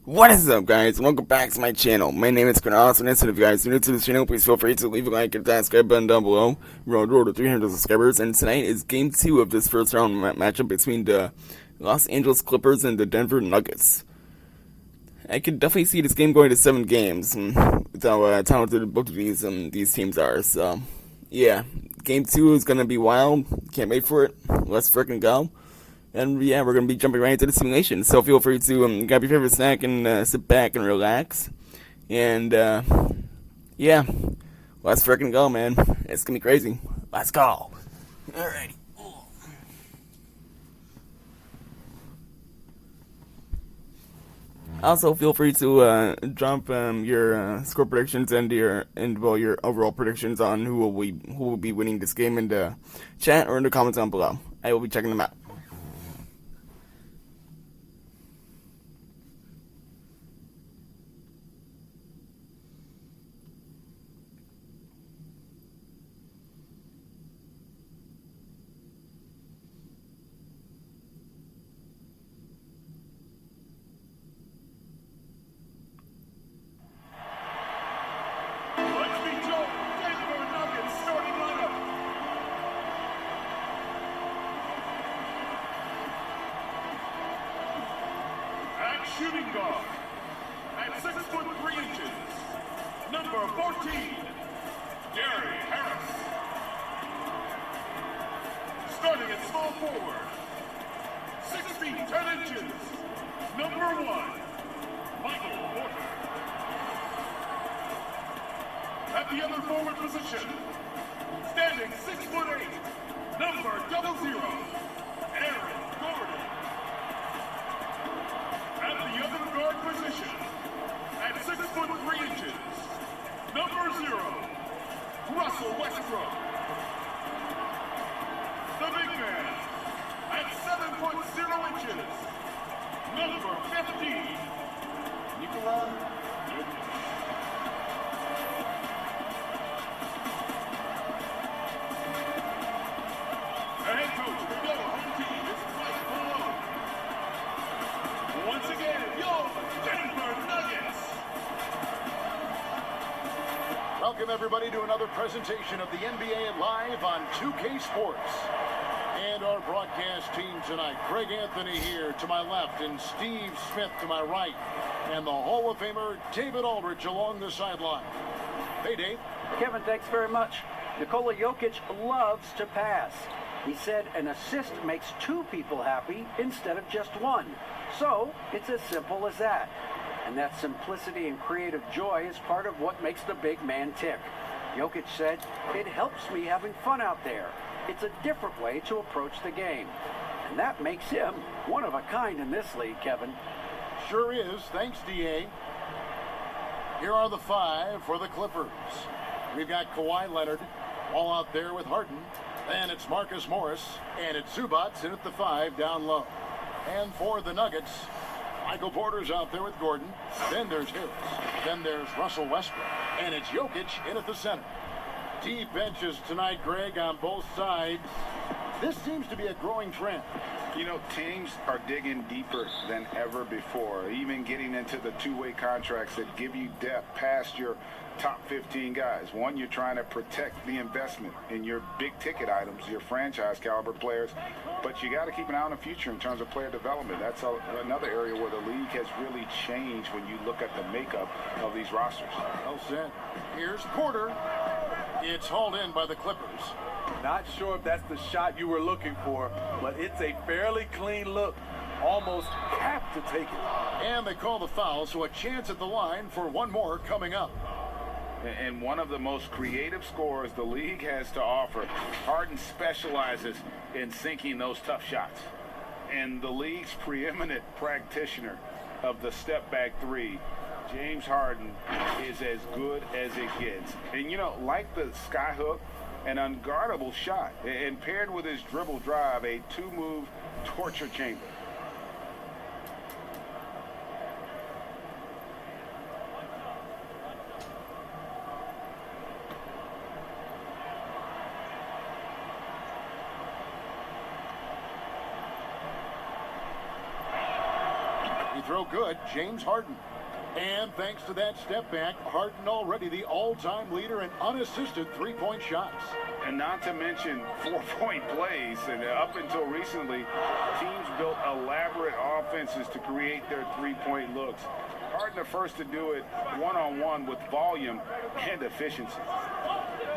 What is up, guys? Welcome back to my channel. My name is Chronos, and if you guys are new to this channel, please feel free to leave a like and that subscribe button down below. We're on the road to 300 subscribers, and tonight is Game 2 of this first round matchup between the Los Angeles Clippers and the Denver Nuggets. I could definitely see this game going to 7 games, with how talented both of these teams are. So, yeah, Game 2 is gonna be wild. Can't wait for it. Let's frickin' go. And yeah, we're gonna be jumping right into the simulation. So feel free to grab your favorite snack and sit back and relax. And yeah, let's frickin' go, man. It's gonna be crazy. Let's go. Alrighty. Also, feel free to drop your score predictions and your overall predictions on who will be winning this game in the chat or in the comments down below. I will be checking them out. Shooting guard at 6'3", number 14, Gary Harris. Starting at small forward, 6 feet 10 inches, number 1, Michael Porter. At the other forward position, standing 6'8", number 00, Aaron Gordon. At the other guard position, at 6'3", number 0, Russell Westbrook. The big man, at 7'0", number 15, Nikola Jokic. The head coach of the home team is Mike Malone. Once again, your Denver Nuggets. Welcome, everybody, to another presentation of the NBA Live on 2K Sports. And our broadcast team tonight, Greg Anthony here to my left and Steve Smith to my right. And the Hall of Famer, David Aldridge, along the sideline. Hey, Dave. Kevin, thanks very much. Nikola Jokic loves to pass. He said an assist makes 2 people happy instead of just 1. So, it's as simple as that. And that simplicity and creative joy is part of what makes the big man tick. Jokic said, "It helps me having fun out there. It's a different way to approach the game." And that makes him one of a kind in this league, Kevin. Sure is. Thanks, D.A. Here are the 5 for the Clippers. We've got Kawhi Leonard all out there with Harden. Then it's Marcus Morris, and it's Zubac in at the 5 down low. And for the Nuggets, Michael Porter's out there with Gordon. Then there's Harris. Then there's Russell Westbrook. And it's Jokic in at the center. Deep benches tonight, Greg, on both sides. This seems to be a growing trend. You know, teams are digging deeper than ever before, even getting into the two-way contracts that give you depth past your top 15 guys. One, you're trying to protect the investment in your big-ticket items, your franchise-caliber players, but you got to keep an eye on the future in terms of player development. That's another area where the league has really changed when you look at the makeup of these rosters. Well said. Here's Porter. It's hauled in by the Clippers. Not sure if that's the shot you were looking for, but it's a fairly clean look. Almost have to take it. And they call the foul, so a chance at the line for one more coming up. And one of the most creative scorers the league has to offer. Harden specializes in sinking those tough shots. And the league's preeminent practitioner of the step-back 3, James Harden, is as good as it gets. And, you know, like the skyhook, an unguardable shot. And paired with his dribble drive, a 2-move torture chamber. throw good, James Harden. And thanks to that step back, Harden already the all-time leader in unassisted three-point shots. And not to mention 4-point plays. And up until recently, teams built elaborate offenses to create their three-point looks. Harden the first to do it one-on-one with volume and efficiency.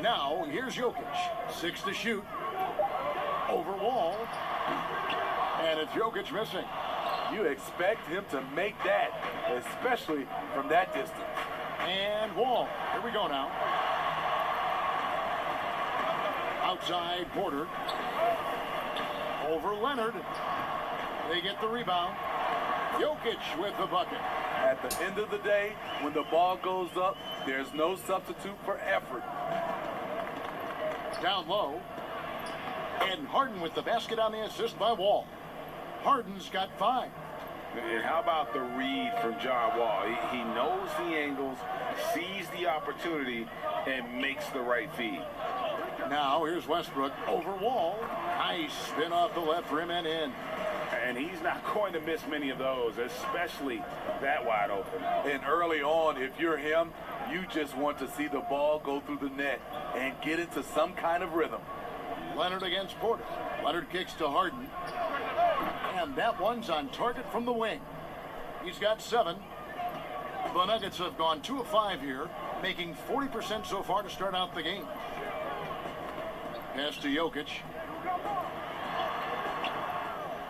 Now, here's Jokic. 6 to shoot. Over Wall. And it's Jokic missing. You expect him to make that, especially from that distance. And Wall. Here we go now. Outside Porter. Over Leonard. They get the rebound. Jokic with the bucket. At the end of the day, when the ball goes up, there's no substitute for effort. Down low. And Harden with the basket on the assist by Wall. Harden's got 5. And how about the read from John Wall? He knows the angles, sees the opportunity, and makes the right feed. Now here's Westbrook over Wall. Nice spin off the left rim and in. And he's not going to miss many of those, especially that wide open. And early on, if you're him, you just want to see the ball go through the net and get into some kind of rhythm. Leonard against Porter. Leonard kicks to Harden. And that one's on target from the wing. He's got 7. The Nuggets have gone 2 of 5 here, making 40% so far to start out the game. Pass to Jokic.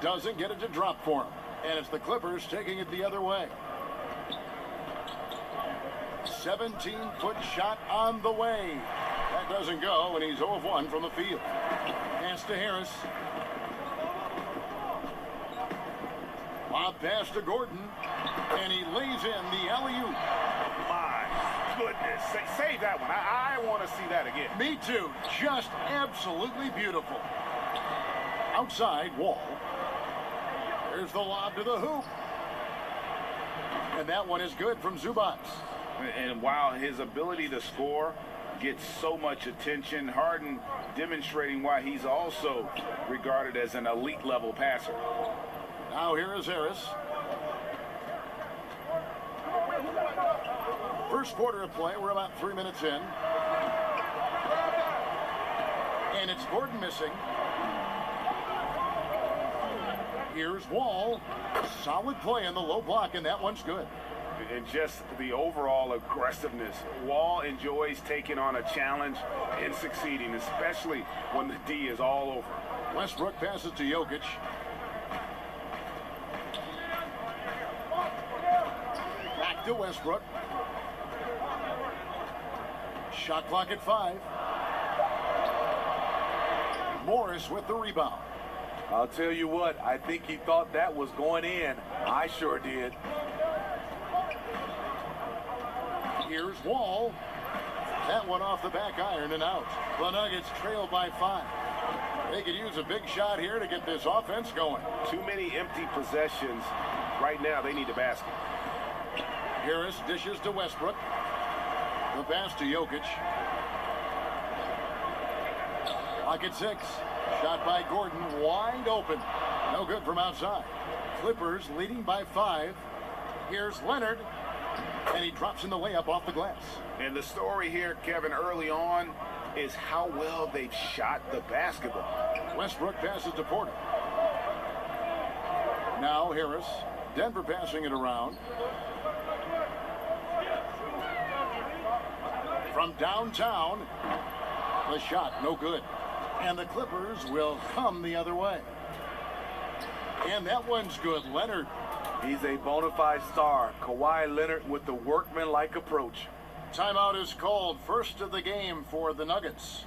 Doesn't get it to drop for him. And it's the Clippers taking it the other way. 17-foot shot on the way. That doesn't go, and he's 0 of 1 from the field. Pass to Harris. Lob pass to Gordon, and he lays in the alley-oop. My goodness. Save that one. I want to see that again. Me too. Just absolutely beautiful. Outside Wall. There's the lob to the hoop. And that one is good from Zubac. And while his ability to score gets so much attention, Harden demonstrating why he's also regarded as an elite level passer. Now here is Harris. First quarter of play, we're about 3 minutes in. And it's Gordon missing. Here's Wall. Solid play in the low block, and that one's good. And just the overall aggressiveness. Wall enjoys taking on a challenge and succeeding, especially when the D is all over. Westbrook passes to Jokic. Back to Westbrook. Shot clock at 5. Morris with the rebound. I'll tell you what, I think he thought that was going in. I sure did. Here's Wall. That one off the back iron and out. The Nuggets trail by 5. They could use a big shot here to get this offense going. Too many empty possessions. Right now, they need a basket. Harris dishes to Westbrook. The pass to Jokic. Pocket 6. Shot by Gordon, wide open. No good from outside. Clippers leading by 5. Here's Leonard. And he drops in the layup off the glass. And the story here, Kevin, early on is how well they've shot the basketball. Westbrook passes to Porter. Now Harris. Denver passing it around. From downtown, the shot no good. And the Clippers will come the other way. And that one's good. Leonard. He's a bona fide star. Kawhi Leonard with the workman-like approach. Timeout is called. First of the game for the Nuggets.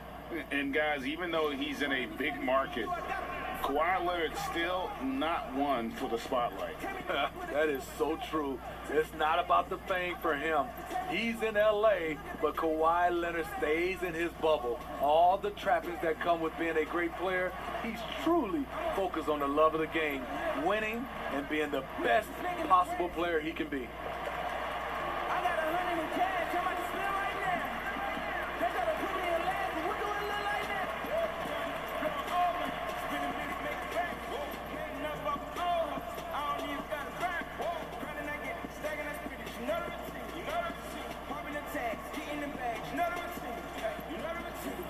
And guys, even though he's in a big market, Kawhi Leonard's still not one for the spotlight. That is so true. It's not about the fame for him. He's in LA, but Kawhi Leonard stays in his bubble. All the trappings that come with being a great player, he's truly focused on the love of the game, winning and being the best possible player he can be. I got 100 in cash. I'm about to spend right now. They gotta put me in last, but we're doing a little like that. Spinning, make it back. Can't enough of a I don't even got a back. You know the routine. You know the routine. Pumping the tags, getting the bags. You know the routine. You know the routine.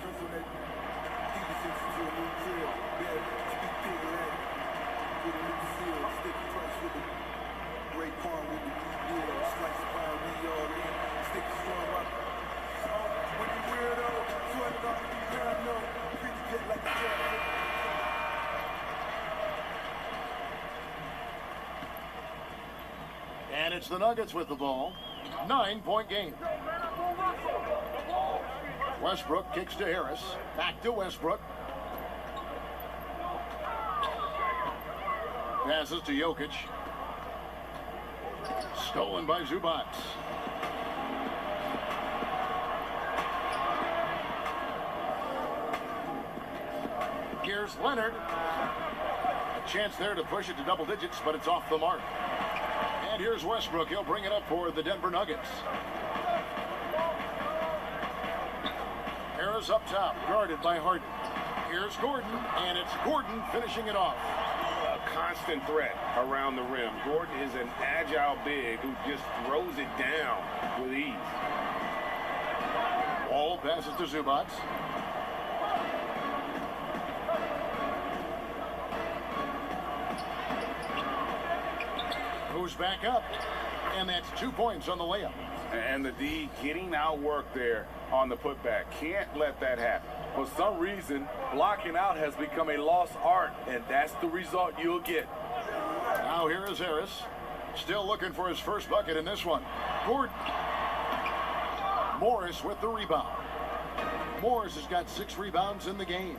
And it's the Nuggets with the ball. 9-point game. Westbrook kicks to Harris. Back to Westbrook. Passes to Jokic. Stolen by Zubac. Here's Leonard. A chance there to push it to double digits, but it's off the mark. And here's Westbrook. He'll bring it up for the Denver Nuggets. Harris up top, guarded by Harden. Here's Gordon, and it's Gordon finishing it off. A constant threat around the rim. Gordon is an agile big who just throws it down with ease. Wall passes to Zubac. Goes back up, and that's 2 points on the layup. And the D getting outworked there on the putback. Can't let that happen. For some reason, blocking out has become a lost art, and that's the result you'll get. Now here is Harris. Still looking for his first bucket in this one. Gordon. Morris with the rebound. Morris has got 6 rebounds in the game.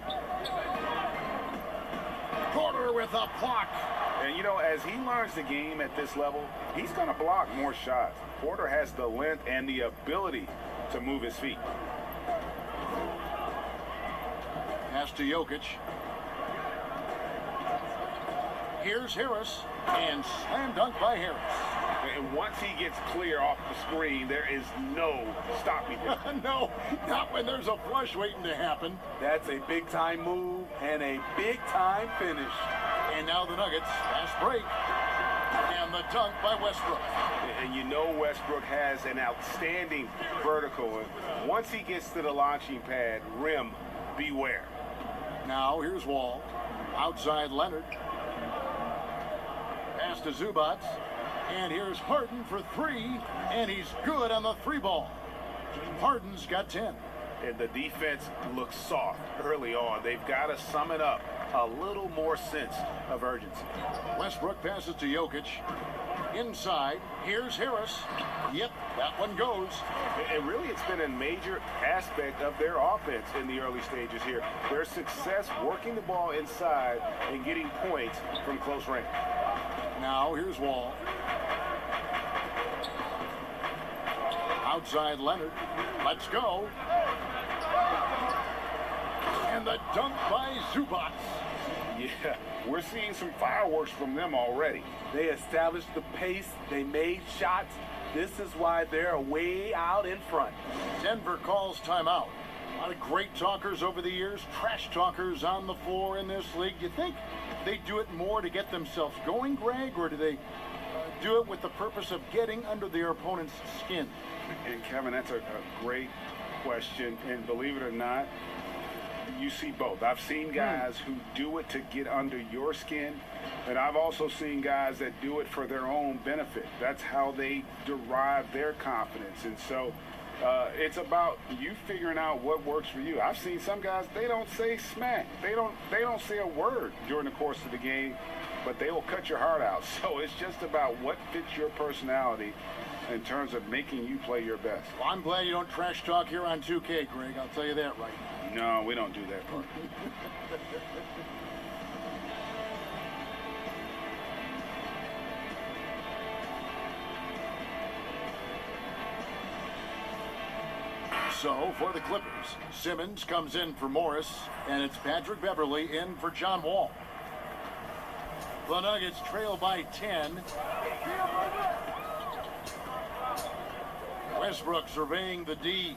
Porter with a block. And, you know, as he learns the game at this level, he's going to block more shots. Porter has the length and the ability to move his feet. Pass to Jokic. Here's Harris, and slam dunk by Harris. And once he gets clear off the screen, there is no stopping him. No, not when there's a flush waiting to happen. That's a big-time move and a big-time finish. And now the Nuggets, fast break. And the dunk by Westbrook. And you know Westbrook has an outstanding vertical. And once he gets to the launching pad, rim, beware. Now here's Wall. Outside Leonard. Pass to Zubac. And here's Harden for 3. And he's good on the 3-ball. Harden's got 10. And the defense looks soft early on. They've got to sum it up. A little more sense of urgency. Westbrook passes to Jokic. Inside, here's Harris. Yep, that one goes. And really, it's been a major aspect of their offense in the early stages here. Their success working the ball inside and getting points from close range. Now, here's Wall. Outside Leonard. Let's go. And the dunk by Zubac. Yeah, we're seeing some fireworks from them already. They established the pace. They made shots. This is why they're way out in front. Denver calls timeout. A lot of great talkers over the years, trash talkers on the floor in this league. Do you think they do it more to get themselves going, Greg, or do they do it with the purpose of getting under their opponent's skin? And Kevin, that's a great question. And believe it or not, you see both. I've seen guys who do it to get under your skin, and I've also seen guys that do it for their own benefit. That's how they derive their confidence. And so it's about you figuring out what works for you. I've seen some guys, they don't say smack. They don't say a word during the course of the game, but they will cut your heart out. So it's just about what fits your personality in terms of making you play your best. Well, I'm glad you don't trash talk here on 2K, Greg. I'll tell you that right now. No, we don't do that part. So, for the Clippers, Simmons comes in for Morris, and it's Patrick Beverley in for John Wall. The Nuggets trail by 10. Westbrook surveying the D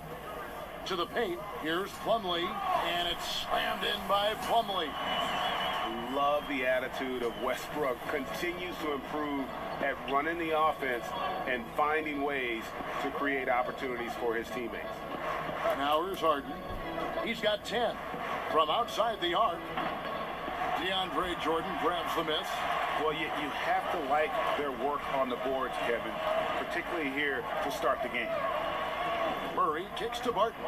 to the paint. Here's Plumlee, and it's slammed in by Plumlee. Love the attitude of Westbrook. Continues to improve at running the offense and finding ways to create opportunities for his teammates. Now here's Harden. He's got 10 from outside the arc. DeAndre Jordan grabs the miss. Well, you have to like their work on the boards, Kevin, particularly here to start the game. Murray kicks to Barton.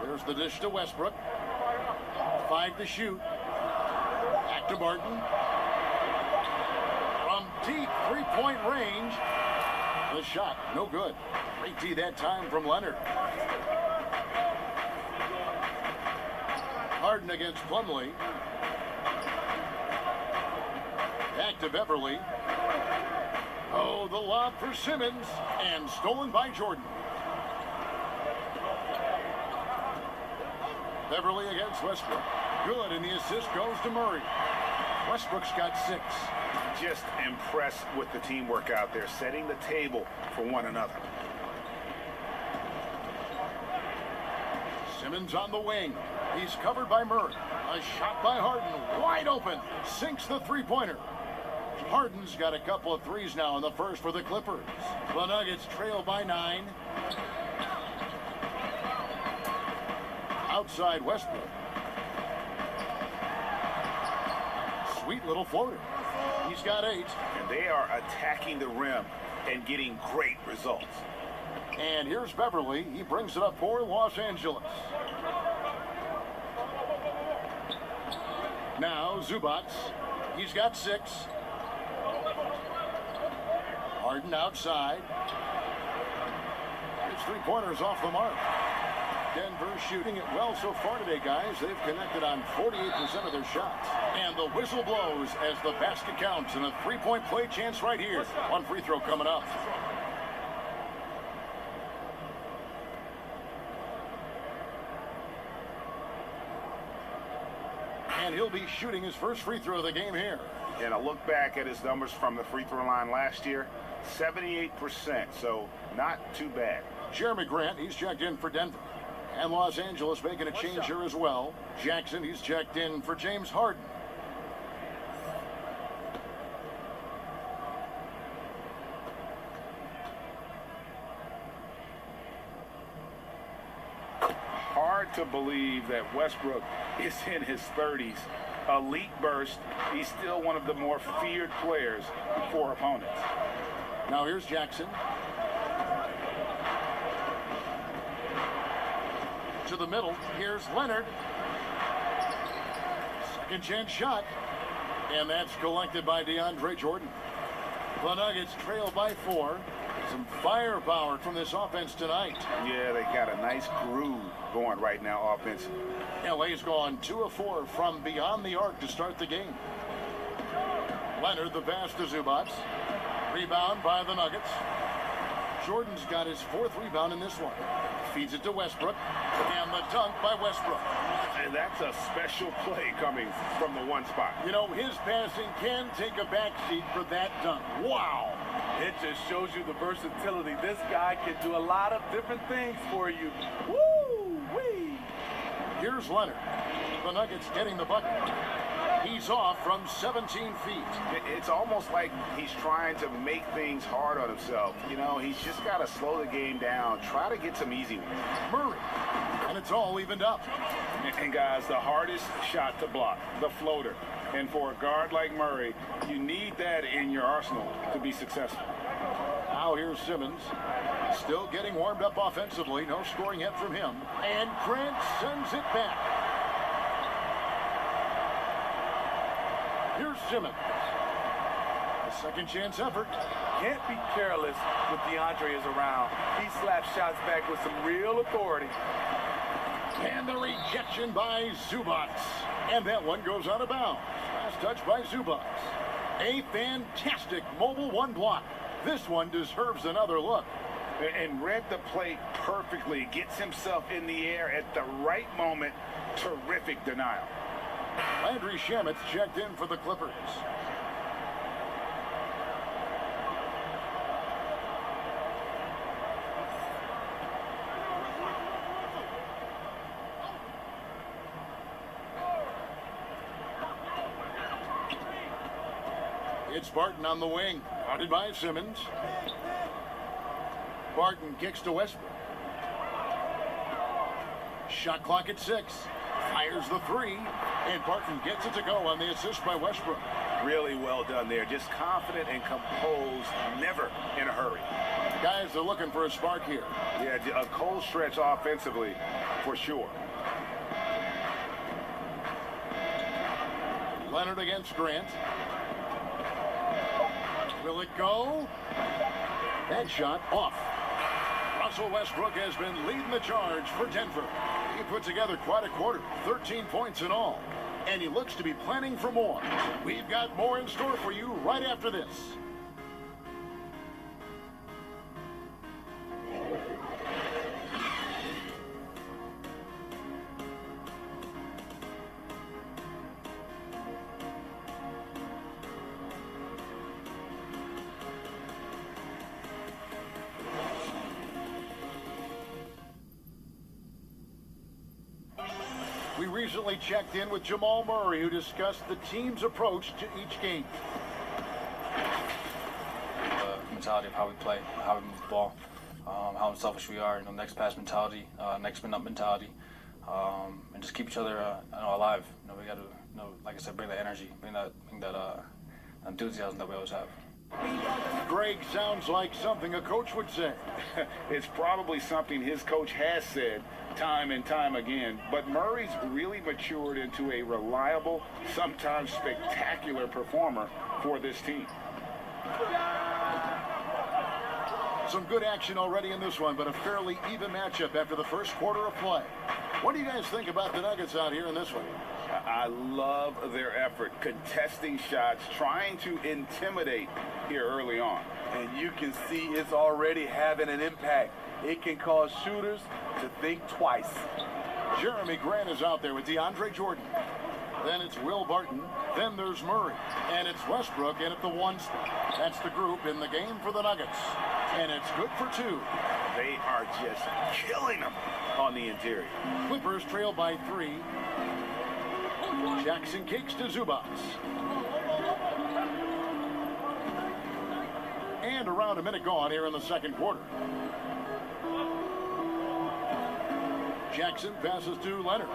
There's the dish to Westbrook. 5 to shoot. Back to Barton. From deep three-point range. The shot, no good. Great D that time from Leonard. Harden against Plumlee. Back to Beverly. Oh, the lob for Simmons. And stolen by Jordan. Beverly against Westbrook. Good, and the assist goes to Murray. Westbrook's got 6. Just impressed with the teamwork out there, setting the table for one another. Simmons on the wing. He's covered by Murray. A shot by Harden, wide open. Sinks the three-pointer. Harden's got a couple of threes now in the first for the Clippers. The Nuggets trail by 9. Outside Westbrook. Sweet little floater. He's got 8. And they are attacking the rim and getting great results. And here's Beverly. He brings it up for Los Angeles. Now Zubac. He's got 6. Harden outside. His three-pointers off the mark. Denver shooting it well so far today, guys. They've connected on 48% of their shots. And the whistle blows as the basket counts, and a three-point play chance right here. One free throw coming up. And he'll be shooting his first free throw of the game here. And a look back at his numbers from the free throw line last year, 78%, so not too bad. Jeremy Grant, he's checked in for Denver. And Los Angeles making a change here as well. Jackson, he's checked in for James Harden. Hard to believe that Westbrook is in his 30s. Elite burst. He's still one of the more feared players for opponents. Now here's Jackson. To the middle. Here's Leonard. Second chance shot. And that's collected by DeAndre Jordan. The Nuggets trail by 4. Some firepower from this offense tonight. Yeah, they got a nice groove going right now offensively. LA's gone 2 of 4 from beyond the arc to start the game. Leonard, the pass to Zubac. Rebound by the Nuggets. Jordan's got his 4th rebound in this one. Feeds it to Westbrook. And the dunk by Westbrook. And that's a special play coming from the one spot. You know, his passing can take a backseat for that dunk. Wow. It just shows you the versatility. This guy can do a lot of different things for you. Woo-wee. Here's Leonard. The Nuggets getting the bucket. He's off from 17 feet. It's almost like he's trying to make things hard on himself. You know, he's just got to slow the game down, try to get some easy ones. Murray. And it's all evened up. And guys, the hardest shot to block, the floater. And for a guard like Murray, you need that in your arsenal to be successful. Now here's Simmons. Still getting warmed up offensively. No scoring yet from him. And Grant sends it back. Here's Simmons. A second chance effort. Can't be careless when DeAndre is around. He slaps shots back with some real authority. And the rejection by Zubac. And that one goes out of bounds. Last touch by Zubac. A fantastic mobile one block. This one deserves another look. And read the play perfectly. Gets himself in the air at the right moment. Terrific denial. Landry Shamet's checked in for the Clippers. It's Barton on the wing, guarded by Simmons. Barton kicks to Westbrook. Shot clock at 6. Fires the 3, and Barton gets it to go on the assist by Westbrook. Really well done there. Just confident and composed, never in a hurry. Guys are looking for a spark here. Yeah, a cold stretch offensively, for sure. Leonard against Grant. Will it go? That shot off. Russell Westbrook has been leading the charge for Denver. He put together quite a quarter, 13 points in all. And he looks to be planning for more. We've got more in store for you right after this. We recently checked in with Jamal Murray, who discussed the team's approach to each game. The mentality of how we play, how we move the ball, how unselfish we are, next pass mentality, next spin up mentality, and just keep each other alive. We got to, like I said, bring that energy, bring that enthusiasm that we always have. Greg sounds like something a coach would say. It's probably something his coach has said time and time again, but Murray's really matured into a reliable, sometimes spectacular performer for this team. Some good action already in this one, but a fairly even matchup after the first quarter of play. What do you guys think about the Nuggets out here in this one? I love their effort, contesting shots, trying to intimidate here early on. And you can see it's already having an impact. It can cause shooters to think twice. Jeremy Grant is out there with DeAndre Jordan. Then it's Will Barton. Then there's Murray. And it's Westbrook in at the 1 spot. That's the group in the game for the Nuggets. And it's good for 2. They are just killing them on the interior. Clippers trail by 3. Jackson kicks to Zubats. And around a minute gone here in the second quarter. Jackson passes to Leonard.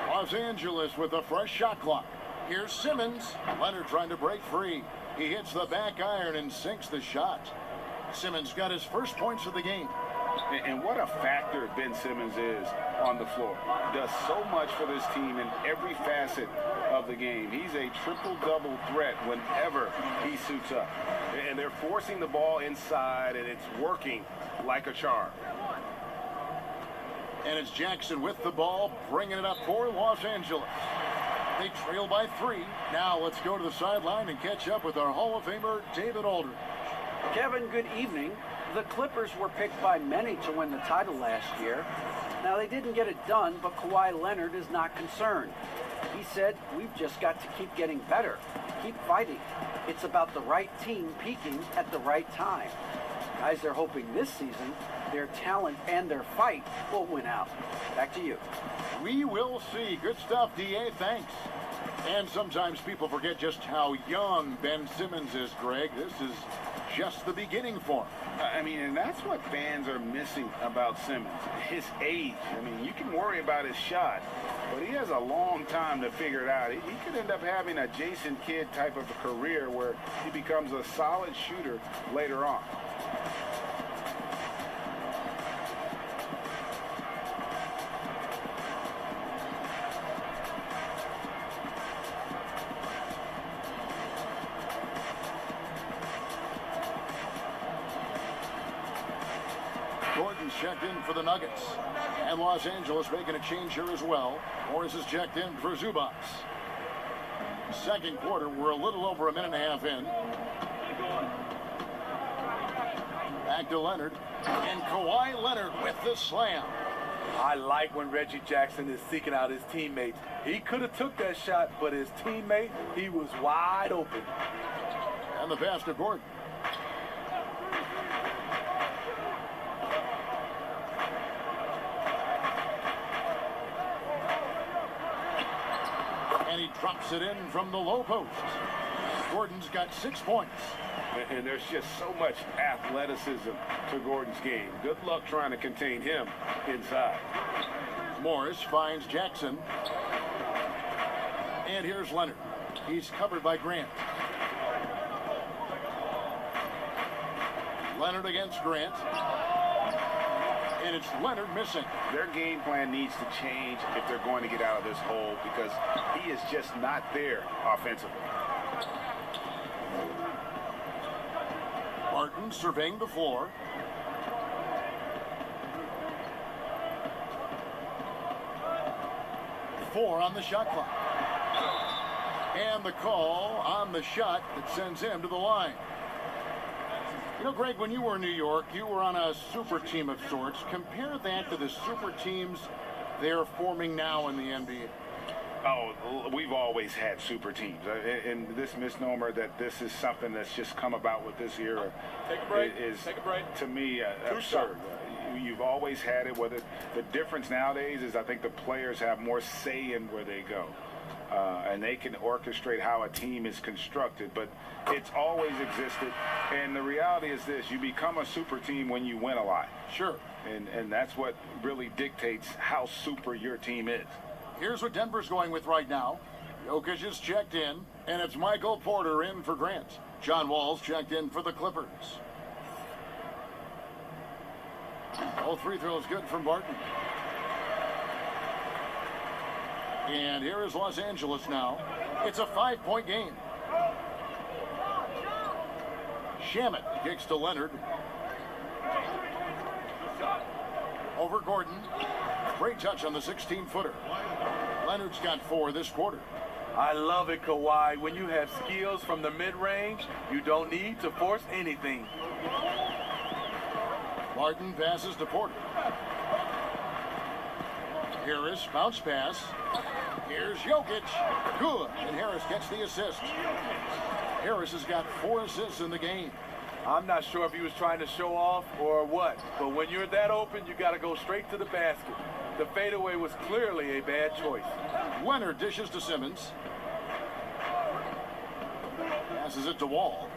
Los Angeles with a fresh shot clock. Here's Simmons. Leonard trying to break free. He hits the back iron and sinks the shot. Simmons got his first points of the game. And what a factor Ben Simmons is on the floor. Does so much for this team in every facet of the game. He's a triple-double threat whenever he suits up. And they're forcing the ball inside, and it's working like a charm. And it's Jackson with the ball, bringing it up for Los Angeles. They trail by 3. Now let's go to the sideline and catch up with our Hall of Famer, David Aldridge. Kevin, good evening. The Clippers were picked by many to win the title last year. Now, they didn't get it done, but Kawhi Leonard is not concerned. He said, we've just got to keep getting better, keep fighting. It's about the right team peaking at the right time. Guys are hoping this season their talent and their fight will win out. Back to you. We will see. Good stuff, D.A. Thanks. And sometimes people forget just how young Ben Simmons is, Greg. This is just the beginning for him. I mean, and that's what fans are missing about Simmons, his age. I mean, you can worry about his shot, but he has a long time to figure it out. He could end up having a Jason Kidd type of a career where he becomes a solid shooter later on. Gordon's checked in for the Nuggets. And Los Angeles making a change here as well. Morris is checked in for Zubats. Second quarter, we're a little over a minute and a half in. Back to Leonard. And Kawhi Leonard with the slam. I like when Reggie Jackson is seeking out his teammates. He could have took that shot, but his teammate, he was wide open. And the pass to Gordon. And he drops it in from the low post. Gordon's got 6 points. And there's just so much athleticism to Gordon's game. Good luck trying to contain him inside. Morris finds Jackson. And here's Leonard. He's covered by Grant. Leonard against Grant. And it's Leonard missing. Their game plan needs to change if they're going to get out of this hole because he is just not there offensively. Martin surveying the floor. Four on the shot clock. And the call on the shot that sends him to the line. You know, Greg, when you were in New York, you were on a super team of sorts. Compare that to the super teams they're forming now in the NBA. Oh, we've always had super teams. And this misnomer that this is something that's just come about with this era Take a break. is, Take a break. to me, absurd. You've always had it. Whether the difference nowadays is I think the players have more say in where they go. And they can orchestrate how a team is constructed, but it's always existed. And the reality is this: you become a super team when you win a lot. Sure. And that's what really dictates how super your team is. Here's what Denver's going with right now. Jokic is checked in, and it's Michael Porter in for Grant. John Wall's checked in for the Clippers. All free throws good from Barton. And here is Los Angeles now. It's a 5-point game. Shamet kicks to Leonard. Over Gordon. Great touch on the 16-footer. Leonard's got 4 this quarter. I love it, Kawhi. When you have skills from the mid-range, you don't need to force anything. Martin passes to Porter. Harris, bounce pass. Here's Jokic. Good. And Harris gets the assist. Harris has got 4 assists in the game. I'm not sure if he was trying to show off or what, but when you're that open, you got to go straight to the basket. The fadeaway was clearly a bad choice. Leonard dishes to Simmons. Passes it to Wall.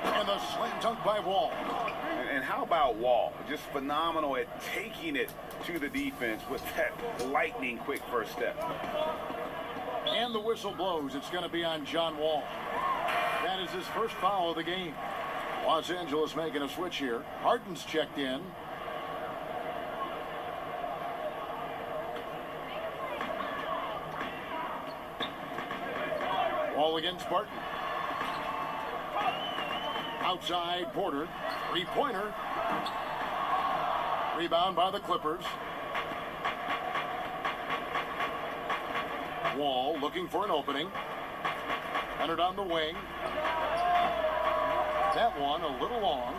And the slam dunk by Wall. And how about Wall? Just phenomenal at taking it to the defense with that lightning quick first step. And the whistle blows. It's going to be on John Wall. That is his first foul of the game. Los Angeles making a switch here. Harden's checked in. Wall against Barton. Outside Porter. 3-pointer. Rebound by the Clippers. Wall looking for an opening. Leonard on the wing. That one a little long.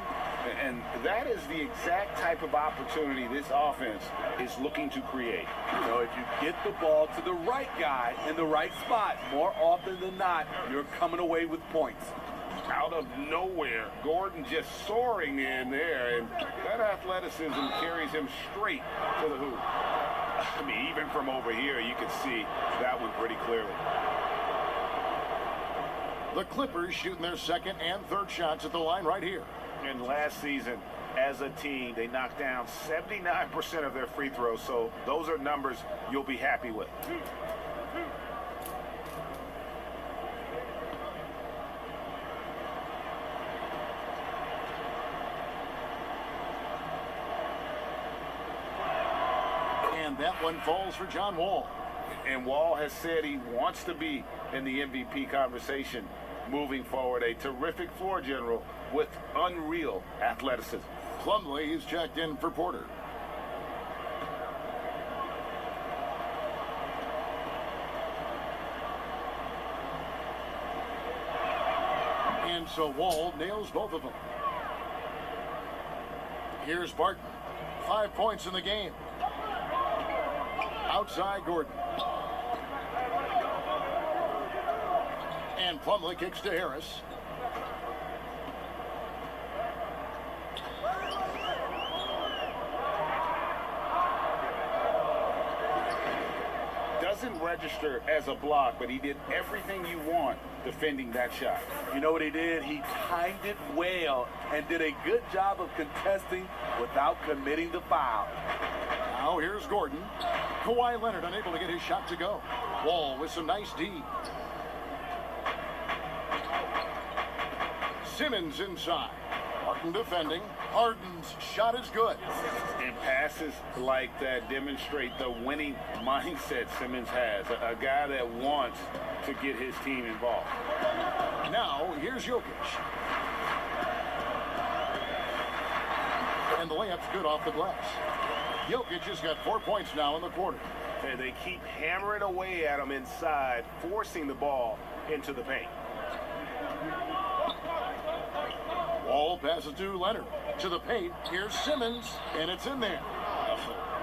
And that is the exact type of opportunity this offense is looking to create. You know, if you get the ball to the right guy in the right spot, more often than not, you're coming away with points. Out of nowhere, Gordon just soaring in there, and that athleticism carries him straight to the hoop. I mean, even from over here, you can see that one pretty clearly. The Clippers shooting their second and third shots at the line right here. And last season, as a team, they knocked down 79% of their free throws, so those are numbers you'll be happy with. And that one falls for John Wall. And Wall has said he wants to be in the MVP conversation moving forward. A terrific floor general with unreal athleticism. Plumlee, he's checked in for Porter. And so Wall nails both of them. Here's Barton. 5 points in the game. Outside Gordon. And Plumlee kicks to Harris. Doesn't register as a block, but he did everything you want defending that shot. You know what he did? He timed it well and did a good job of contesting without committing the foul. Now here's Gordon. Kawhi Leonard unable to get his shot to go. Wall with some nice D. Simmons inside. Harden defending. Harden's shot is good. And passes like that demonstrate the winning mindset Simmons has. A guy that wants to get his team involved. Now here's Jokic. And the layup's good off the glass. Jokic has got 4 points now in the quarter. And they keep hammering away at him inside, forcing the ball into the paint. Wall passes to Leonard. To the paint. Here's Simmons, and it's in there.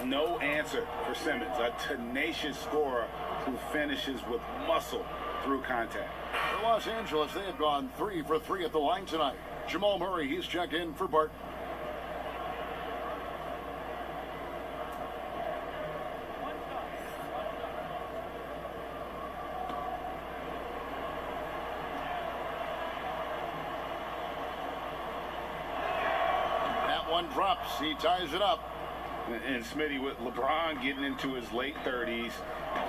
No answer for Simmons, a tenacious scorer who finishes with muscle through contact. For Los Angeles, they have gone 3 for 3 at the line tonight. Jamal Murray, he's checked in for Bart. Drops. He ties it up. And Smitty, with LeBron getting into his late 30s,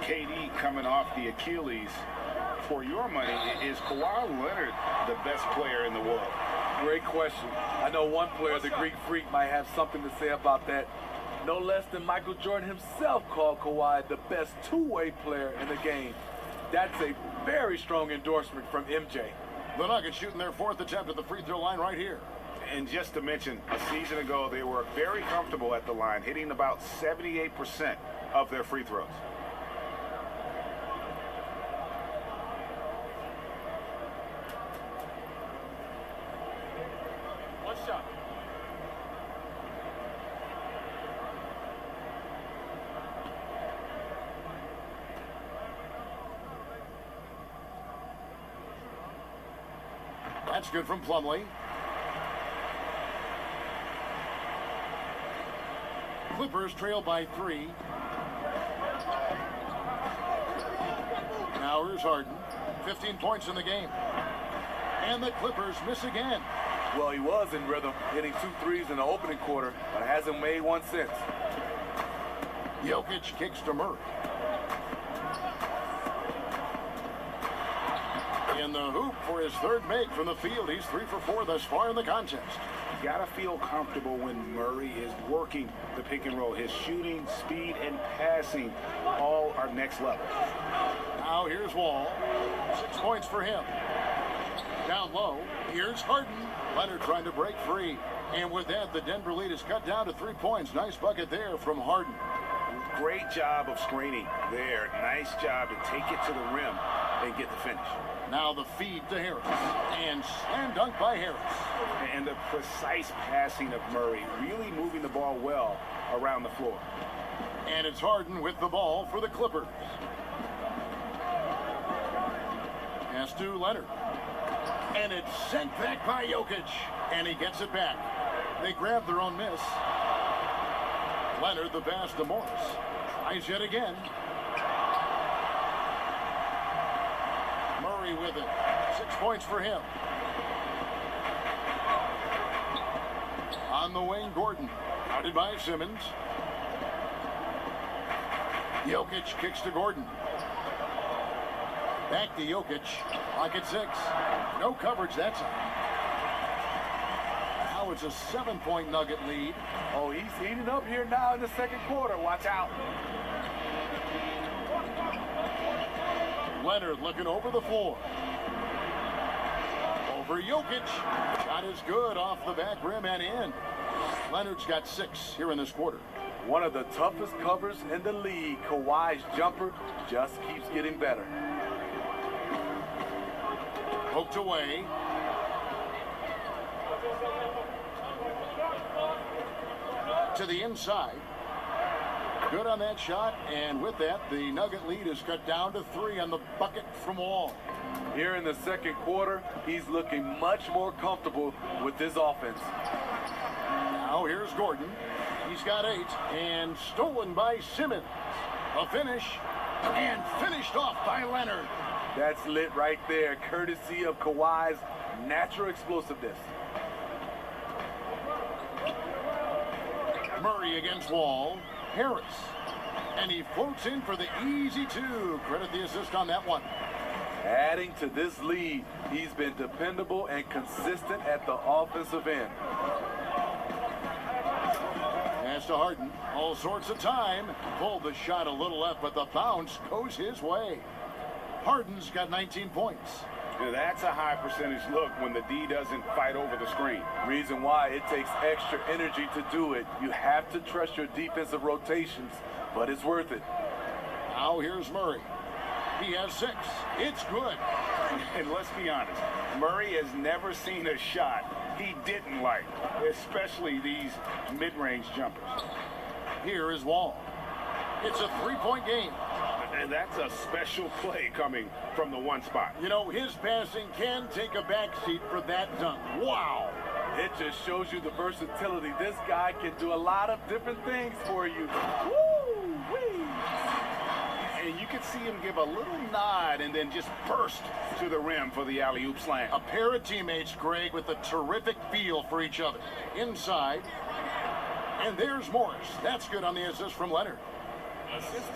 KD coming off the Achilles, for your money, is Kawhi Leonard the best player in the world? Great question. I know one player, the Greek Freak, might have something to say about that. No less than Michael Jordan himself called Kawhi the best two-way player in the game. That's a very strong endorsement from MJ. The Nuggets shooting their 4th attempt at the free throw line right here. And just to mention, a season ago, they were very comfortable at the line, hitting about 78% of their free throws. One shot. That's good from Plumlee. Clippers trail by 3. Now here's Harden. 15 points in the game. And the Clippers miss again. Well, he was in rhythm, hitting 2 threes in the opening quarter, but hasn't made one since. Jokic kicks to Murray. In the hoop for his 3rd make from the field. He's 3 for 4 thus far in the contest. You gotta feel comfortable when Murray is working the pick and roll. His shooting, speed, and passing all are next level. Now here's Wall. 6 points for him. Down low, here's Harden. Leonard trying to break free. And with that, the Denver lead is cut down to 3 points. Nice bucket there from Harden. Great job of screening there. Nice job to take it to the rim and get the finish. Now the feed to Harris. And slam dunk by Harris. And the precise passing of Murray, really moving the ball well around the floor. And it's Harden with the ball for the Clippers. Pass to Leonard. And it's sent back by Jokic. And he gets it back. They grab their own miss. Leonard the pass to Morris. Tries yet again. Murray with it. 6 points for him. On the wing, Gordon. Guarded by Simmons. Jokic kicks to Gordon. Back to Jokic. Clock at 6. No coverage that time. Now it's a 7-point Nugget lead. Oh, he's heating up here now in the second quarter. Watch out. Leonard looking over the floor. Over Jokic. Shot is good off the back rim and in. Leonard's got 6 here in this quarter. One of the toughest covers in the league. Kawhi's jumper just keeps getting better. Poked away. To the inside. Good on that shot, and with that, the Nugget lead is cut down to 3 on the bucket from Wall. Here in the second quarter, he's looking much more comfortable with his offense. Now here's Gordon. He's got 8, and stolen by Simmons. A finish, And finished off by Leonard. That's lit right there, courtesy of Kawhi's natural explosiveness. Murray against Wall. Harris. And he floats in for the easy two. Credit the assist on that one. Adding to this lead, he's been dependable and consistent at the offensive end. Pass to Harden. All sorts of time. Pulled the shot a little left, but the bounce goes his way. Harden's got 19 points. That's a high percentage look when the D doesn't fight over the screen. Reason why it takes extra energy to do it. You have to trust your defensive rotations, but it's worth it. Now here's Murray. He has 6. It's good. And let's be honest, Murray has never seen a shot he didn't like, especially these mid-range jumpers. Here is Wall. It's a 3-point game. And that's a special play coming from the one spot. You know, his passing can take a backseat for that dunk. Wow. It just shows you the versatility. This guy can do a lot of different things for you. Woo-wee. And you could see him give a little nod and then just burst to the rim for the alley-oop slam. A pair of teammates, Greg, with a terrific feel for each other. Inside. And there's Morris. That's good on the assist from Leonard.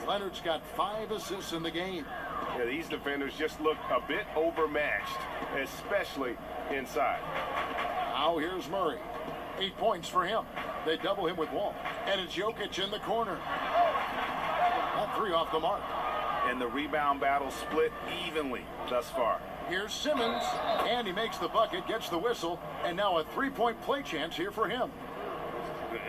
Leonard's got 5 assists in the game. Yeah, these defenders just look a bit overmatched, especially inside. Now here's Murray. 8 points for him. They double him with Wall. And it's Jokic in the corner. That 3 off the mark. And the rebound battle split evenly thus far. Here's Simmons. And he makes the bucket, gets the whistle. And now a 3-point play chance here for him.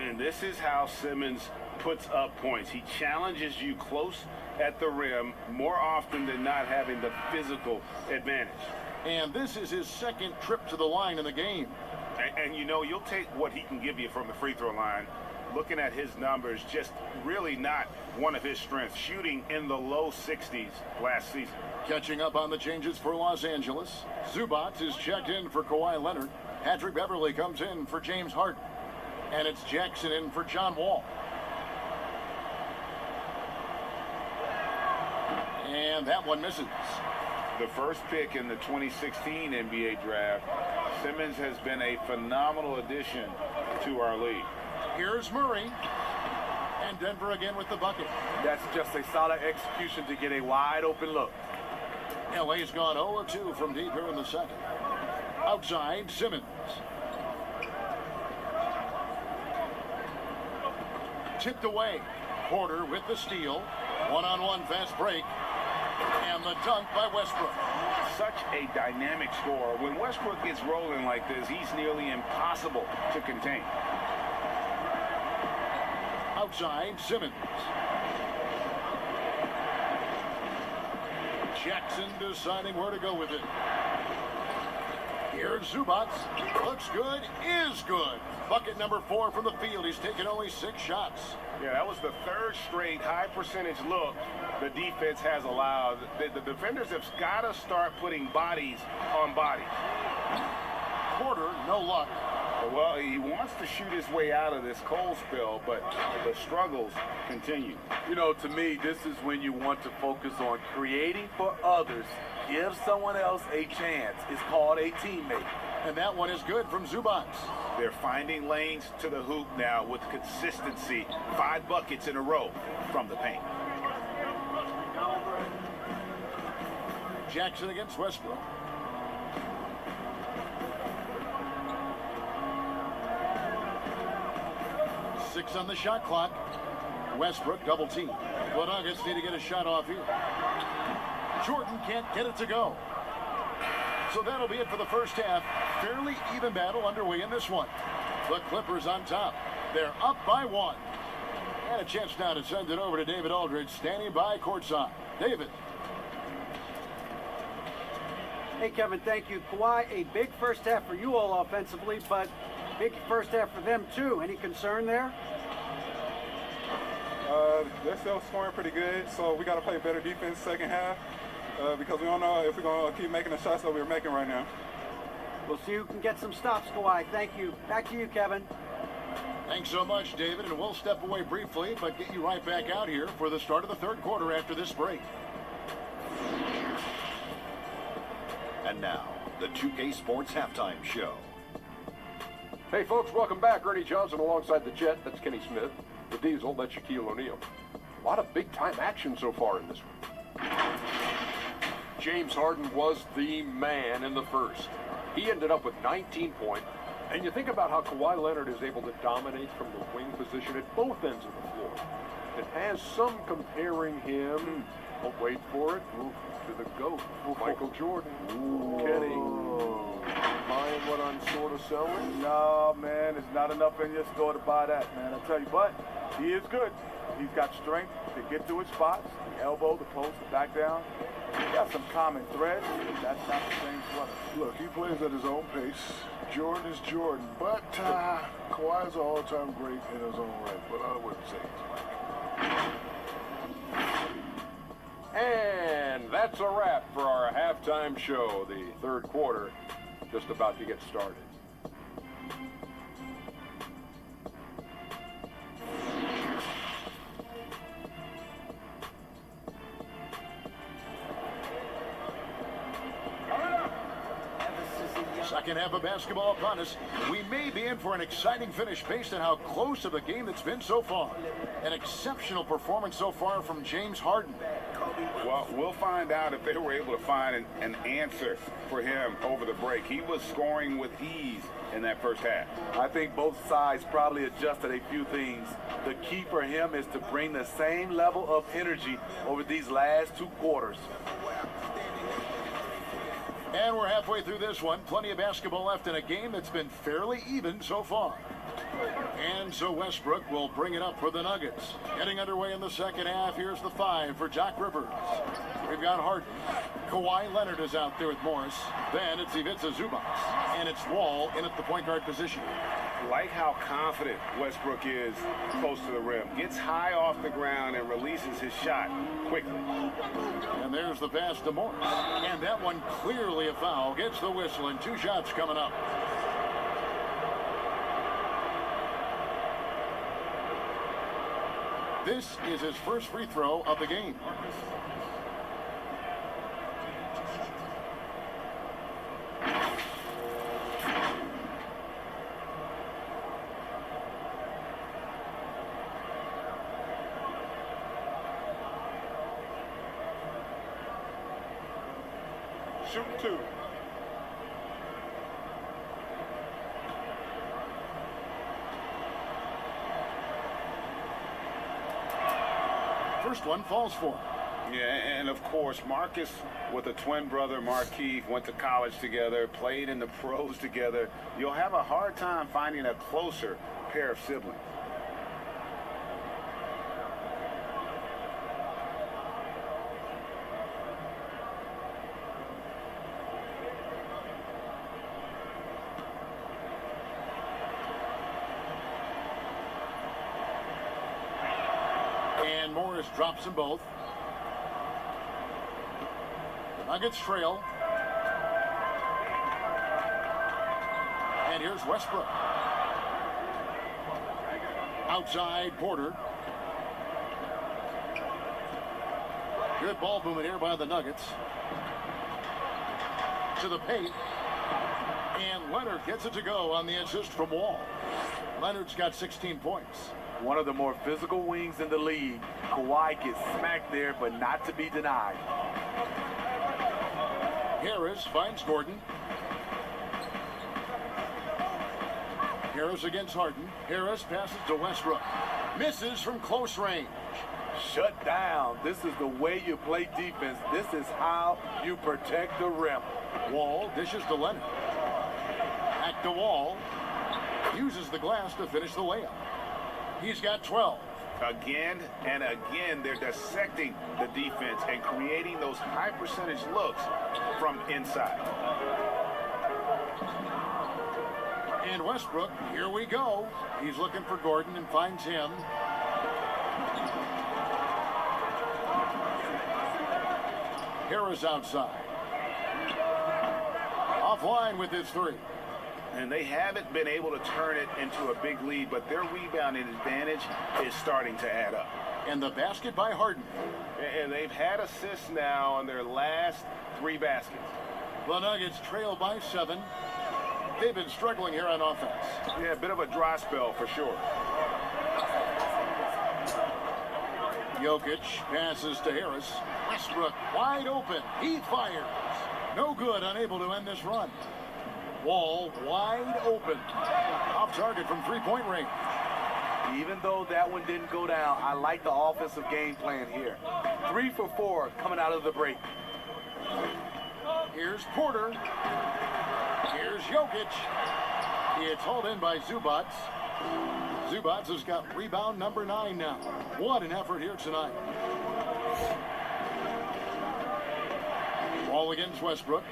And this is how Simmons puts up points. He challenges you close at the rim more often than not having the physical advantage. And this is his 2nd trip to the line in the game. And you know, you'll take what he can give you from the free throw line. Looking at his numbers, just really not one of his strengths. Shooting in the low 60s last season. Catching up on the changes for Los Angeles. Zubac is checked in for Kawhi Leonard. Patrick Beverly comes in for James Harden. And it's Jackson in for John Wall. And that one misses. The first pick in the 2016 NBA draft, Simmons has been a phenomenal addition to our league. Here's Murray. And Denver again with the bucket. That's just a solid execution to get a wide open look. LA's gone 0-2 from deep here in the second. Outside, Simmons. Tipped away. Porter with the steal. One-on-one fast break. And the dunk by Westbrook. Such a dynamic scorer. When Westbrook gets rolling like this, he's nearly impossible to contain. Outside, Simmons. Jackson deciding where to go with it. Here's Zubac. Looks good, is good. Bucket number 4 from the field. He's taken only 6 shots. Yeah, that was the 3rd straight high percentage look the defense has allowed. The defenders have got to start putting bodies on bodies. Porter, no luck. Well, he wants to shoot his way out of this cold spell, but the struggles continue. You know, to me, this is when you want to focus on creating for others. Give someone else a chance. It's called a teammate. And that one is good from Zubac. They're finding lanes to the hoop now with consistency. 5 buckets in a row from the paint. Jackson against Westbrook. Six on the shot clock. Westbrook double team. The Nuggets need to get a shot off here. Jordan can't get it to go. So that'll be it for the first half. Fairly even battle underway in this one. The Clippers on top. They're up by 1. And a chance now to send it over to David Aldridge, standing by courtside. David. Hey, Kevin, thank you. Kawhi, a big first half for you all offensively, but big first half for them, too. Any concern there? They're still scoring pretty good, so we got to play better defense second half because we don't know if we're going to keep making the shots that we're making right now. We'll see who can get some stops, Kawhi. Thank you. Back to you, Kevin. Thanks so much, David, and we'll step away briefly, but get you right back out here for the start of the third quarter after this break. And now, the 2K Sports Halftime Show. Hey folks, welcome back. Ernie Johnson alongside the Jet, that's Kenny Smith. The Diesel, that's Shaquille O'Neal. A lot of big-time action so far in this one. James Harden was the man in the first. He ended up with 19 points. And you think about how Kawhi Leonard is able to dominate from the wing position at both ends of the floor. It has some comparing him, oh, wait for it, to the GOAT, Michael Jordan. Kenny, buying what I'm sort of selling? No, man, there's not enough in your store to buy that, man. I tell you, but he is good. He's got strength to get to his spots, the elbow, the post, the back down. He got some common threads, but that's not the same runner. Look, he plays at his own pace. Jordan is Jordan, but Kawhi's an all-time great in his own right, but I wouldn't say he's Mike. And that's a wrap for our halftime show. The third quarter just about to get started. Second half of basketball upon us. We may be in for an exciting finish based on how close of a game it's been so far. An exceptional performance so far from James Harden. Well, we'll find out if they were able to find an answer for him over the break. He was scoring with ease in that first half. I think both sides probably adjusted a few things. The key for him is to bring the same level of energy over these last two quarters. And we're halfway through this one. Plenty of basketball left in a game that's been fairly even so far. And so Westbrook will bring it up for the Nuggets. Getting underway in the second half. Here's the 5 for Doc Rivers. We've got Harden. Kawhi Leonard is out there with Morris. Then it's Ivica Zubac. And it's Wall in at the point guard position. Like how confident Westbrook is close to the rim. Gets high off the ground and releases his shot quickly. And there's the pass to Morris. And that one clearly a foul. Gets the whistle and 2 shots coming up. This is his first free throw of the game. Shoot 2. First one falls for him. Yeah, and of course, Marcus with a twin brother, Markieff, went to college together, played in the pros together. You'll have a hard time finding a closer pair of siblings. And Morris drops them both. The Nuggets trail. And here's Westbrook. Outside Porter. Good ball movement here by the Nuggets. To the paint. And Leonard gets it to go on the assist from Wall. Leonard's got 16 points. One of the more physical wings in the league. Kawhi gets smacked there, but not to be denied. Harris finds Gordon. Harris against Harden. Harris passes to Westbrook. Misses from close range. Shut down. This is the way you play defense. This is how you protect the rim. Wall dishes to Leonard. Back to Wall. Uses the glass to finish the layup. He's got 12. Again and again, they're dissecting the defense and creating those high percentage looks from inside. And Westbrook, here we go. He's looking for Gordon and finds him. Harris outside. Offline with his 3. And they haven't been able to turn it into a big lead, but their rebounding advantage is starting to add up. And the basket by Harden. And they've had assists now on their last 3 baskets. The Nuggets trail by 7. They've been struggling here on offense. Yeah, a bit of a dry spell for sure. Jokic passes to Harris. Westbrook wide open. He fires. No good, unable to end this run. Wall wide open. Off target from three-point range. Even though that one didn't go down, I like the offensive game plan here. 3 for 4 coming out of the break. Here's Porter. Here's Jokic. It's hauled in by Zubac. Zubac has got rebound number 9 now. What an effort here tonight. Ball against Westbrook.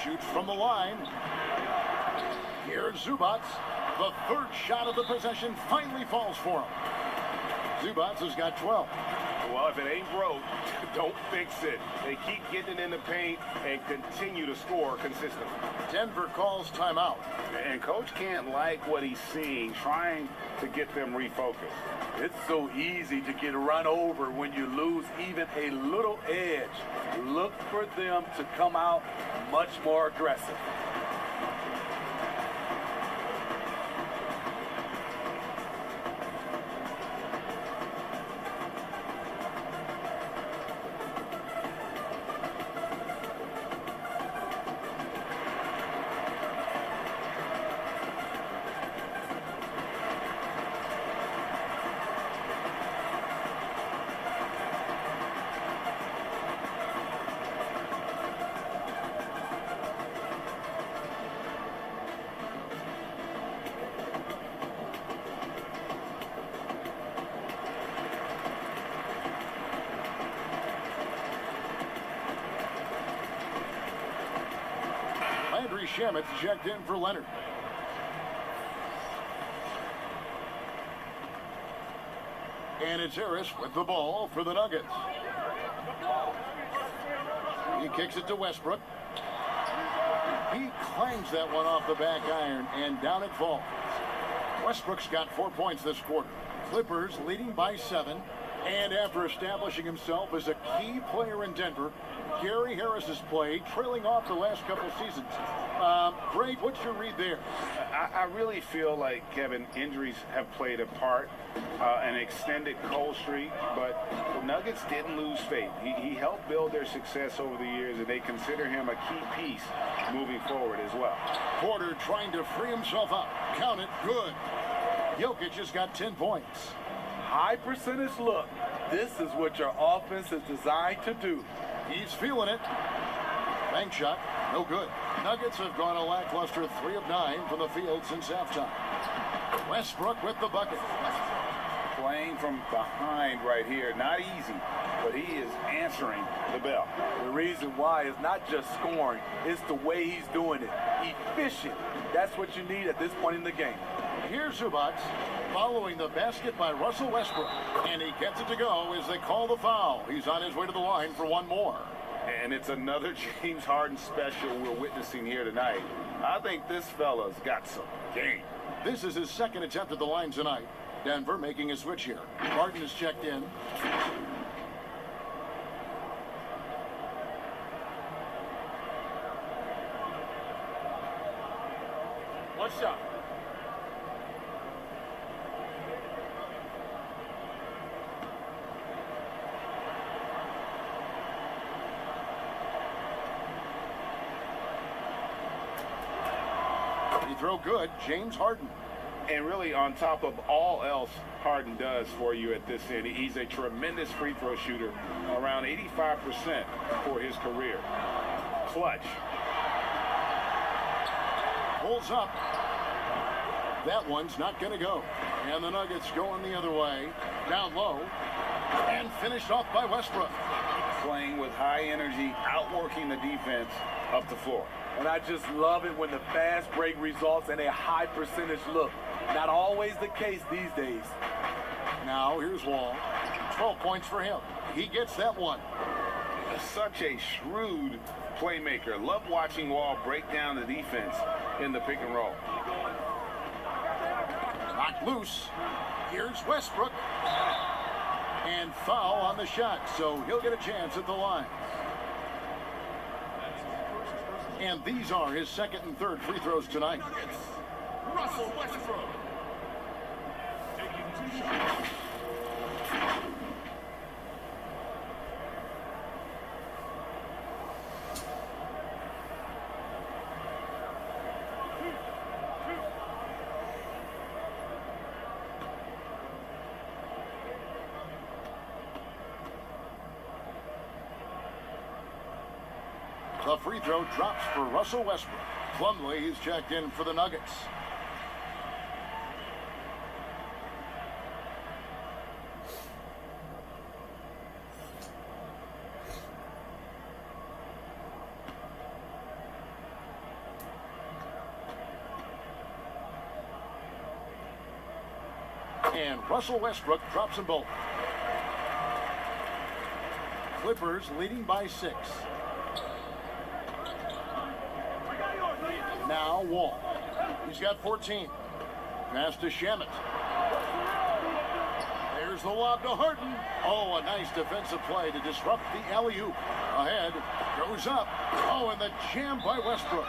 Shoots from the line. Here's Zubac. The third shot of the possession finally falls for him. Zubac has got 12. Well, if it ain't broke, don't fix it. They keep getting it in the paint and continue to score consistently. Denver calls timeout. And Coach can't like what he's seeing, trying to get them refocused. It's so easy to get run over when you lose even a little edge. Look for them to come out much more aggressive. Landry Shamet checked in for Leonard. And it's Harris with the ball for the Nuggets. He kicks it to Westbrook. He clangs that one off the back iron, and down it falls. Westbrook's got 4 points this quarter. Clippers leading by 7. And after establishing himself as a key player in Denver, Gary Harris's play trailing off the last couple seasons. Greg, what's your read there? I really feel like, Kevin, injuries have played a part, an extended cold streak, but the Nuggets didn't lose faith. He helped build their success over the years, and they consider him a key piece moving forward as well. Porter trying to free himself up. Count it. Good. Jokic has got 10 points. High percentage look. This is what your offense is designed to do. He's feeling it. Bank shot. No good. Nuggets have gone a lackluster 3 of 9 from the field since halftime. Westbrook with the bucket. Playing from behind right here. Not easy, but he is answering the bell. The reason why is not just scoring. It's the way he's doing it. Efficient. That's what you need at this point in the game. Here's Zubac following the basket by Russell Westbrook. And he gets it to go as they call the foul. He's on his way to the line for one more. And it's another James Harden special we're witnessing here tonight. I think this fella's got some game. This is his second attempt at the line tonight. Denver making a switch here. Harden is checked in. One shot. He throw good. James Harden. And really, on top of all else Harden does for you at this end, he's a tremendous free throw shooter, around 85% for his career. Clutch. Pulls up. That one's not going to go. And the Nuggets going the other way. Down low. And finished off by Westbrook. Playing with high energy, outworking the defense up the floor. And I just love it when the fast break results in a high percentage look. Not always the case these days. Now here's Wall. 12 points for him. He gets that one. Such a shrewd playmaker. Love watching Wall break down the defense in the pick and roll. Loose. Here's Westbrook. And foul on the shot, so he'll get a chance at the line. And these are his second and third free throws tonight. Russell Westbrook. Taking 2 shots. The free throw drops for Russell Westbrook. Plumlee, he's checked in for the Nuggets. And Russell Westbrook drops them both. Clippers leading by 6. Now Wall. He's got 14. Pass to Shamet. There's the lob to Harden. Oh, a nice defensive play to disrupt the alley-oop. Ahead, goes up. Oh, and the jam by Westbrook.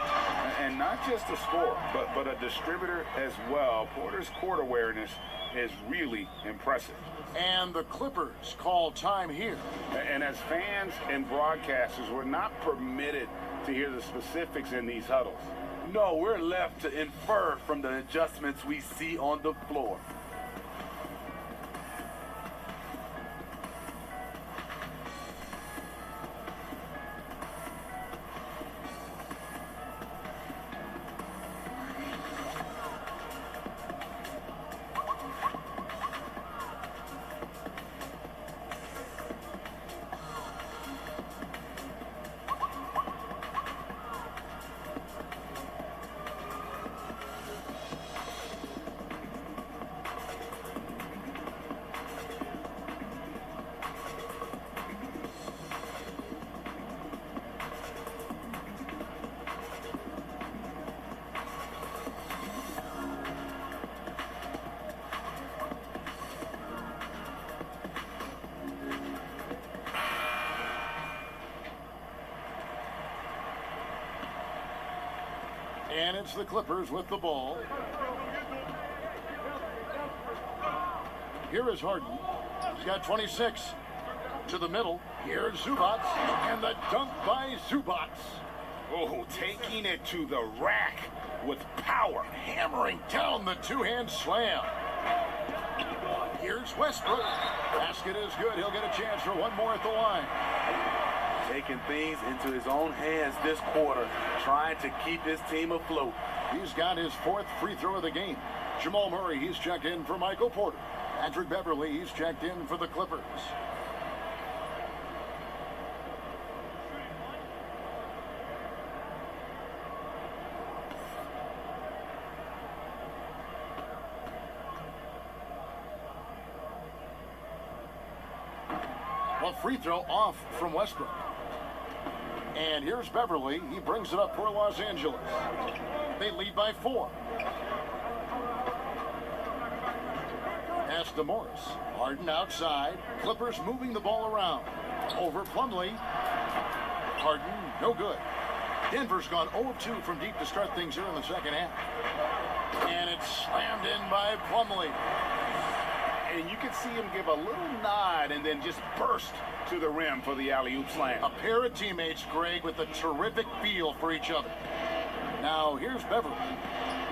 And not just a scorer, but a distributor as well. Porter's court awareness is really impressive. And the Clippers call time here. And as fans and broadcasters, we're not permitted to hear the specifics in these huddles. No, we're left to infer from the adjustments we see on the floor. And it's the Clippers with the ball. Here is Harden. He's got 26. To the middle. Here's Zubac. And the dunk by Zubac. Oh, taking it to the rack with power. Hammering down the two-hand slam. Here's Westbrook. Basket is good. He'll get a chance for one more at the line. Taking things into his own hands this quarter, trying to keep his team afloat. He's got his 4th free throw of the game. Jamal Murray, he's checked in for Michael Porter. Patrick Beverly, he's checked in for the Clippers. A free throw off from Westbrook. And here's Beverly. He brings it up for Los Angeles. They lead by 4. Pass to Morris. Harden outside. Clippers moving the ball around. Over Plumlee. Harden, no good. Denver's gone 0-2 from deep to start things here in the second half. And it's slammed in by Plumlee. And you can see him give a little nod and then just burst to the rim for the alley-oop slam. A pair of teammates, Greg, with a terrific feel for each other. Now, here's Beverly.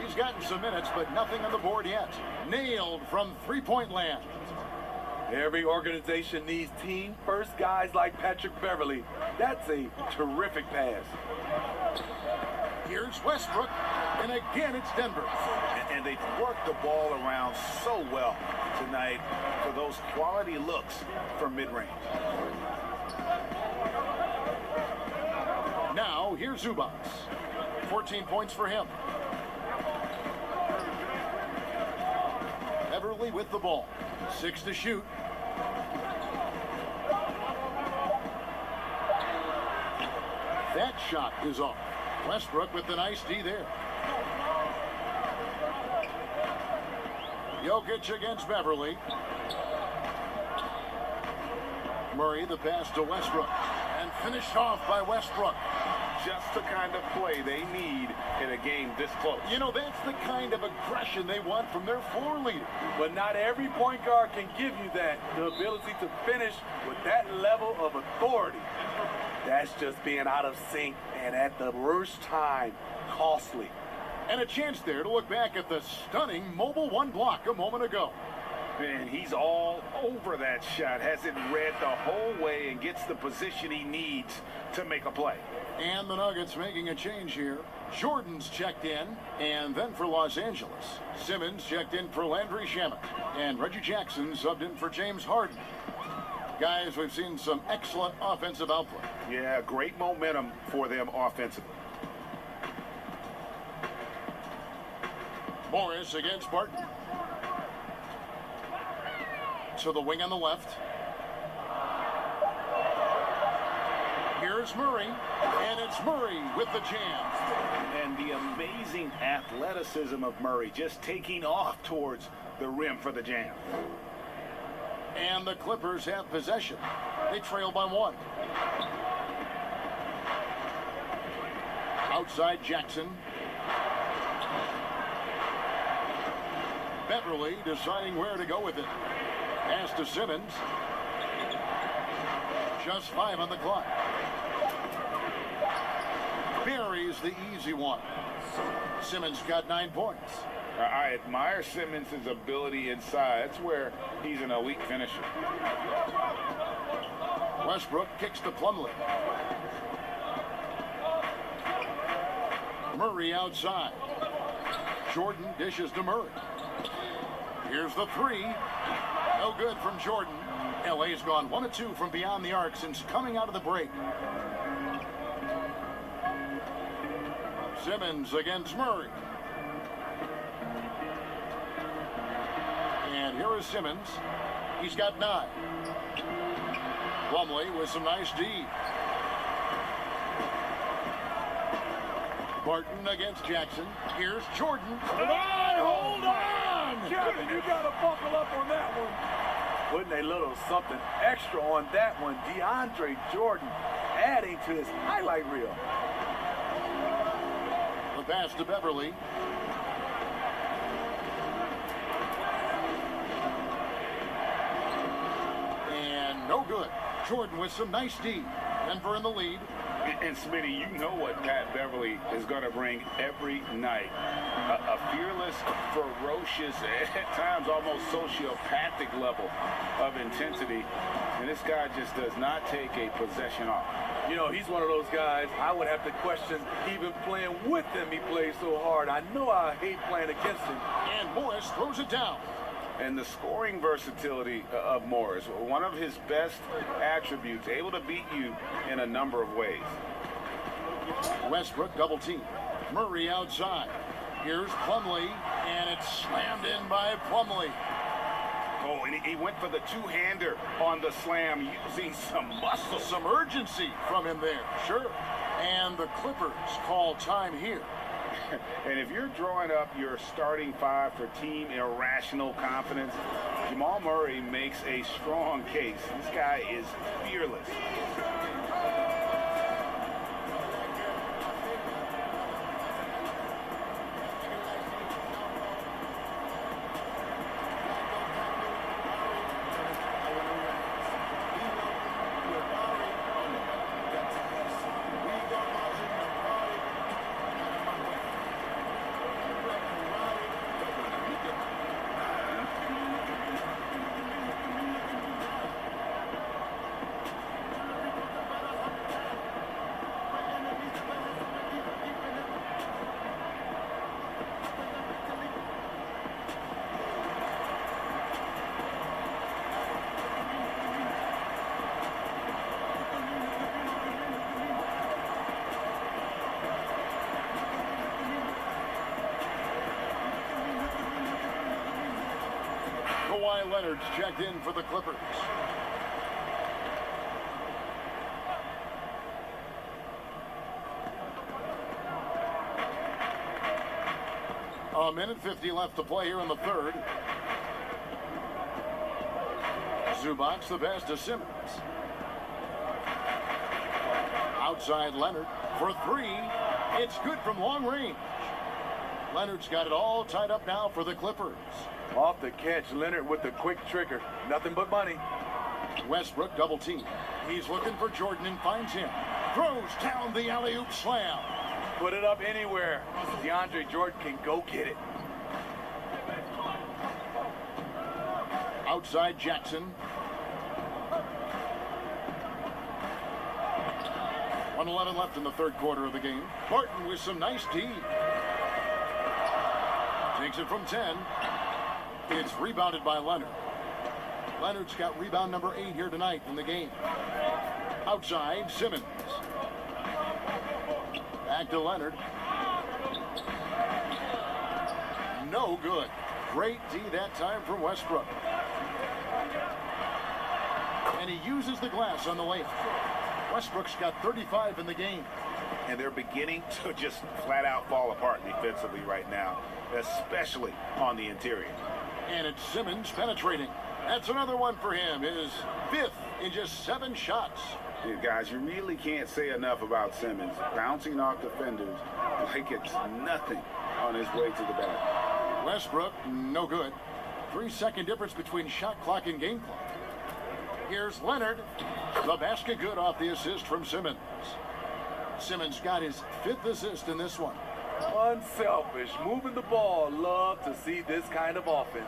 He's gotten some minutes, but nothing on the board yet. Nailed from three-point land. Every organization needs team-first guys like Patrick Beverly. That's a terrific pass. Here's Westbrook, and again it's Denver. And they've worked the ball around so well tonight for those quality looks from mid-range. Now, here's Zubac. 14 points for him. Beverly with the ball. 6 to shoot. That shot is off. Westbrook with the nice D there. Jokic against Beverly. Murray, the pass to Westbrook. And finished off by Westbrook. Just the kind of play they need in a game this close. You know, that's the kind of aggression they want from their floor leader. But not every point guard can give you that. The ability to finish with that level of authority. That's just being out of sync and at the worst time, costly. And a chance there to look back at the stunning mobile one block a moment ago. And he's all over that shot. Has it read the whole way and gets the position he needs to make a play. And the Nuggets making a change here. Jordan's checked in, and then for Los Angeles. Simmons checked in for Landry Shamet. And Reggie Jackson subbed in for James Harden. Guys, we've seen some excellent offensive output. Yeah, great momentum for them offensively. Morris against Barton. To the wing on the left. Here's Murray, and it's Murray with the jam. And the amazing athleticism of Murray just taking off towards the rim for the jam. And the Clippers have possession. They trail by 1. Outside Jackson. Beverly deciding where to go with it. Pass to Simmons. Just 5 on the clock. Buries the easy one. Simmons got 9 points. I admire Simmons' ability inside. That's where he's an elite finisher. Westbrook kicks to Plumlee. Murray outside. Jordan dishes to Murray. Here's the 3. No good from Jordan. LA's gone 1 of 2 from beyond the arc since coming out of the break. Simmons against Murray. And here is Simmons. He's got 9. Plumlee with some nice D. Barton against Jackson. Here's Jordan. Hold on! Kevin, you got to buckle up on that one. Putting a little something extra on that one. DeAndre Jordan adding to his highlight reel. The pass to Beverly. And no good. Jordan with some nice D. Denver in the lead. And Smitty, you know what Pat Beverly is going to bring every night. A fearless, ferocious, at times almost sociopathic level of intensity. And this guy just does not take a possession off. You know, he's one of those guys I would have to question even playing with him. He plays so hard. I know I hate playing against him. And Morris throws it down. And the scoring versatility of Morris, one of his best attributes, able to beat you in a number of ways. Westbrook double team. Murray outside. Here's Plumlee, and it's slammed in by Plumlee. Oh, and he went for the two-hander on the slam, using some muscle. Some urgency from him there, sure. And the Clippers call time here. And if you're drawing up your starting 5 for team irrational confidence, Jamal Murray makes a strong case. This guy is fearless. Kawhi Leonard's checked in for the Clippers. A minute 50 left to play here in the third. Zubac, the pass to Simmons. Outside Leonard for three. It's good from long range. Leonard's got it all tied up now for the Clippers. Off the catch, Leonard with the quick trigger. Nothing but money. Westbrook double team. He's looking for Jordan and finds him. Throws down the alley-oop slam. Put it up anywhere. DeAndre Jordan can go get it. Outside Jackson. 1:11 left in the third quarter of the game. Barton with some nice D. Takes it from 10. It's rebounded by Leonard. Leonard's got rebound number 8 here tonight in the game. Outside, Simmons. Back to Leonard. No good. Great D that time from Westbrook. And he uses the glass on the layup. Westbrook's got 35 in the game. And they're beginning to just flat out fall apart defensively right now, especially on the interior. And it's Simmons penetrating. That's another one for him. His 5th in just 7 shots. Yeah, guys, you really can't say enough about Simmons. Bouncing off defenders like it's nothing on his way to the basket. Westbrook, no good. 3-second difference between shot clock and game clock. Here's Leonard. The basket good off the assist from Simmons. Simmons got his 5th assist in this one. Unselfish, moving the ball. Love to see this kind of offense.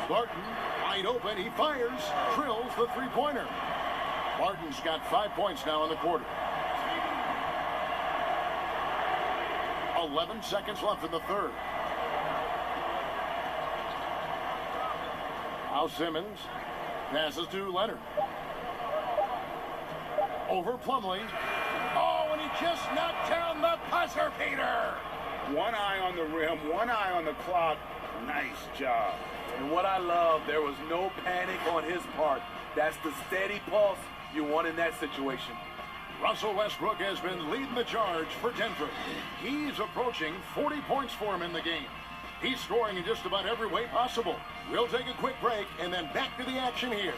Barton, wide open, he fires, drills the three-pointer. Barton's got 5 points now in the quarter. 11 seconds left in the third. Now Simmons passes to Leonard. Over Plumlee. Oh, and he just knocked down the buzzer beater. One eye on the rim, one eye on the clock. Nice job. And what I love, there was no panic on his part. That's the steady pulse you want in that situation. Russell Westbrook has been leading the charge for Denver. He's approaching 40 points for him in the game. He's scoring in just about every way possible. We'll take a quick break and then back to the action here.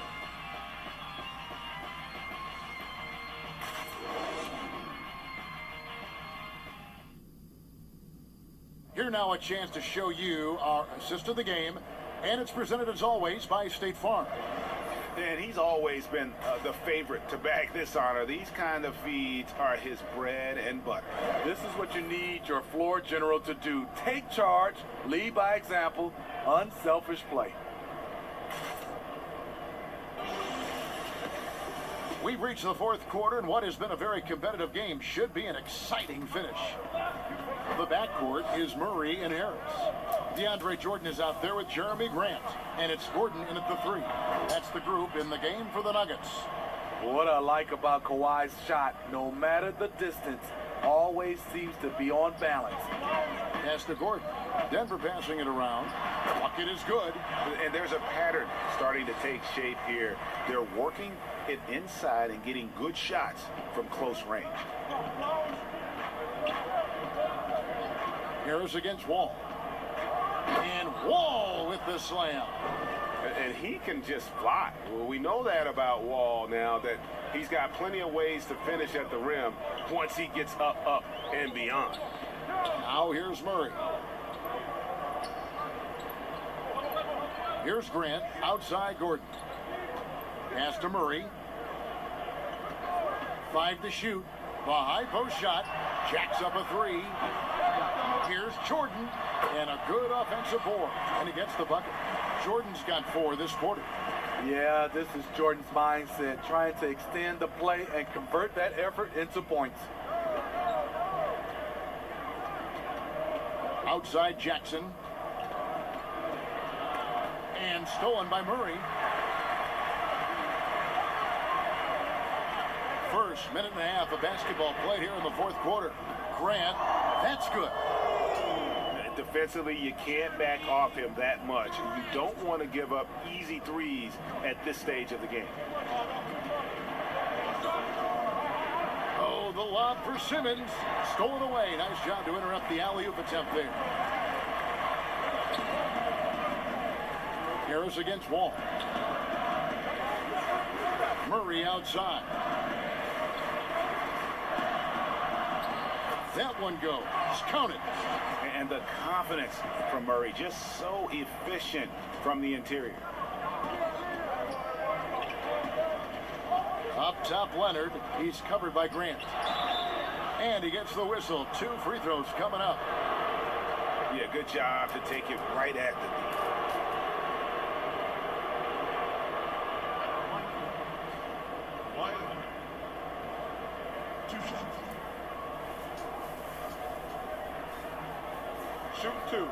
Here now a chance to show you our assist of the game, and it's presented as always by State Farm. And he's always been the favorite to bag this honor. These kind of feeds are his bread and butter. This is what you need your floor general to do. Take charge, lead by example, unselfish play. We've reached the fourth quarter, and what has been a very competitive game should be an exciting finish. The backcourt is Murray and Harris. DeAndre Jordan is out there with Jeremy Grant, and it's Gordon in at the 3. That's the group in the game for the Nuggets. What I like about Kawhi's shot, no matter the distance, always seems to be on balance. Pass to Gordon. Denver passing it around. Bucket is good. And there's a pattern starting to take shape here. They're working it inside and getting good shots from close range. Harris against Wall. And Wall with the slam. And he can just fly. Well, we know that about Wall now, that he's got plenty of ways to finish at the rim once he gets up, and beyond. Now here's Murray. Here's Grant, outside Gordon. Pass to Murray. 5 to shoot. The high post shot. Jacks up a 3. Here's Jordan. And a good offensive board. And he gets the bucket. Jordan's got 4 this quarter. Yeah, this is Jordan's mindset, trying to extend the play and convert that effort into points. Outside Jackson. And stolen by Murray. First minute and a half of basketball played here in the fourth quarter. Grant, that's good. Defensively, you can't back off him that much. You don't want to give up easy threes at this stage of the game. Oh, the lob for Simmons. Stolen away. Nice job to interrupt the alley-oop attempt there. Harris against Wall. Murray outside. That one goes. Counted. And the confidence from Murray, just so efficient from the interior. Up top, Leonard. He's covered by Grant. And he gets the whistle. 2 free throws coming up. Yeah, good job to take it right at the D. Shoot 2.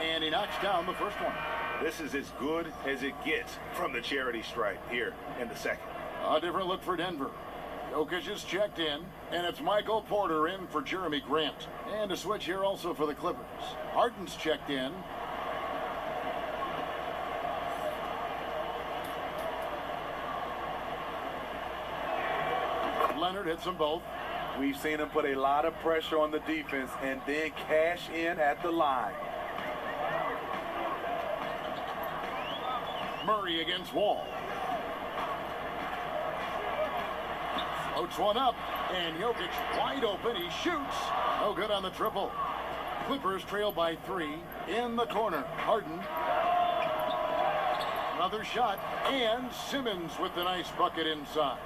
And he knocks down the first one. This is as good as it gets from the charity stripe here in the second. A different look for Denver. Jokic is checked in, and it's Michael Porter in for Jeremy Grant. And a switch here also for the Clippers. Harden's checked in. Leonard hits them both. We've seen him put a lot of pressure on the defense and then cash in at the line. Murray against Wall. Floats one up, and Jokic wide open. He shoots. No good on the triple. Clippers trail by 3 in the corner. Harden. Another shot, and Simmons with the nice bucket inside.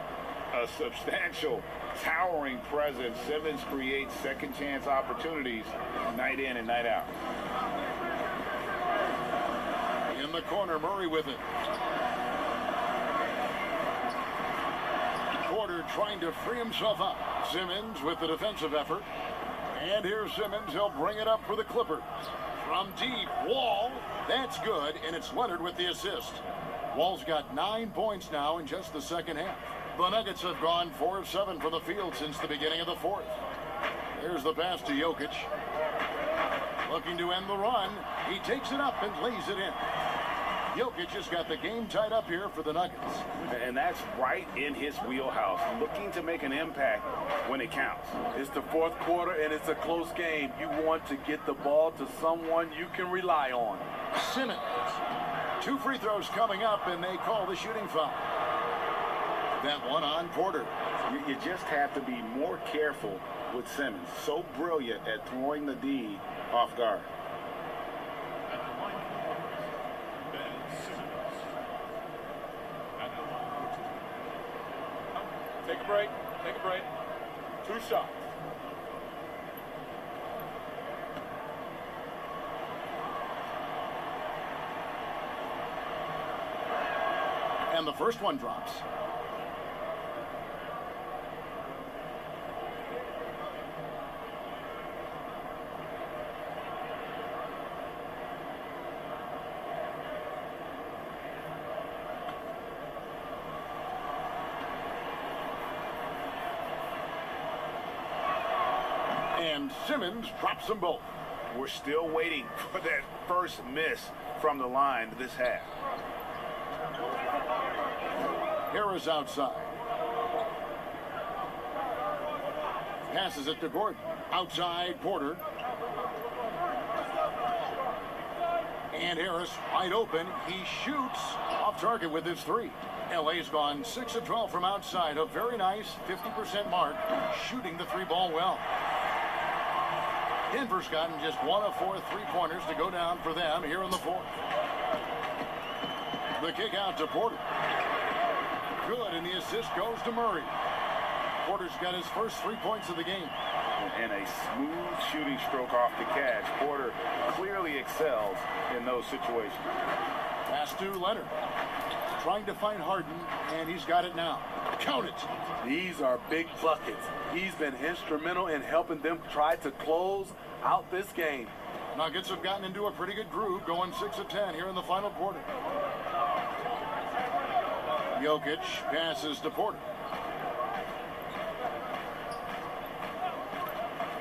A substantial, towering presence. Simmons creates second chance opportunities night in and night out. In the corner, Murray with it. Porter trying to free himself up. Simmons with the defensive effort. And here's Simmons. He'll bring it up for the Clippers. From deep, Wall. That's good, and it's Leonard with the assist. Wall's got 9 points now in just the second half. The Nuggets have gone 4 of 7 from the field since the beginning of the fourth. There's the pass to Jokic. Looking to end the run. He takes it up and lays it in. Jokic has got the game tied up here for the Nuggets. And that's right in his wheelhouse, looking to make an impact when it counts. It's the fourth quarter, and it's a close game. You want to get the ball to someone you can rely on. Simmons. 2 free throws coming up, and they call the shooting foul. That one on Porter. You just have to be more careful with Simmons. So brilliant at throwing the D off guard. Take a break. Take a break. 2 shots. And the first one drops. And Simmons drops them both. We're still waiting for that first miss from the line this half. Harris outside. Passes it to Gordon. Outside, Porter. And Harris wide open. He shoots off target with his 3. LA's gone 6 of 12 from outside. A very nice 50% mark. Shooting the 3-ball well. Denver's gotten just 1 of 4 3-pointers to go down for them here in the fourth. The kick out to Porter. Good, and the assist goes to Murray. Porter's got his first 3 points of the game. And a smooth shooting stroke off the catch. Porter clearly excels in those situations. Pass to Leonard. Trying to find Harden, and he's got it now. Count it. These are big buckets. He's been instrumental in helping them try to close out this game. Nuggets have gotten into a pretty good groove, going 6 of 10 here in the final quarter. Jokic passes to Porter.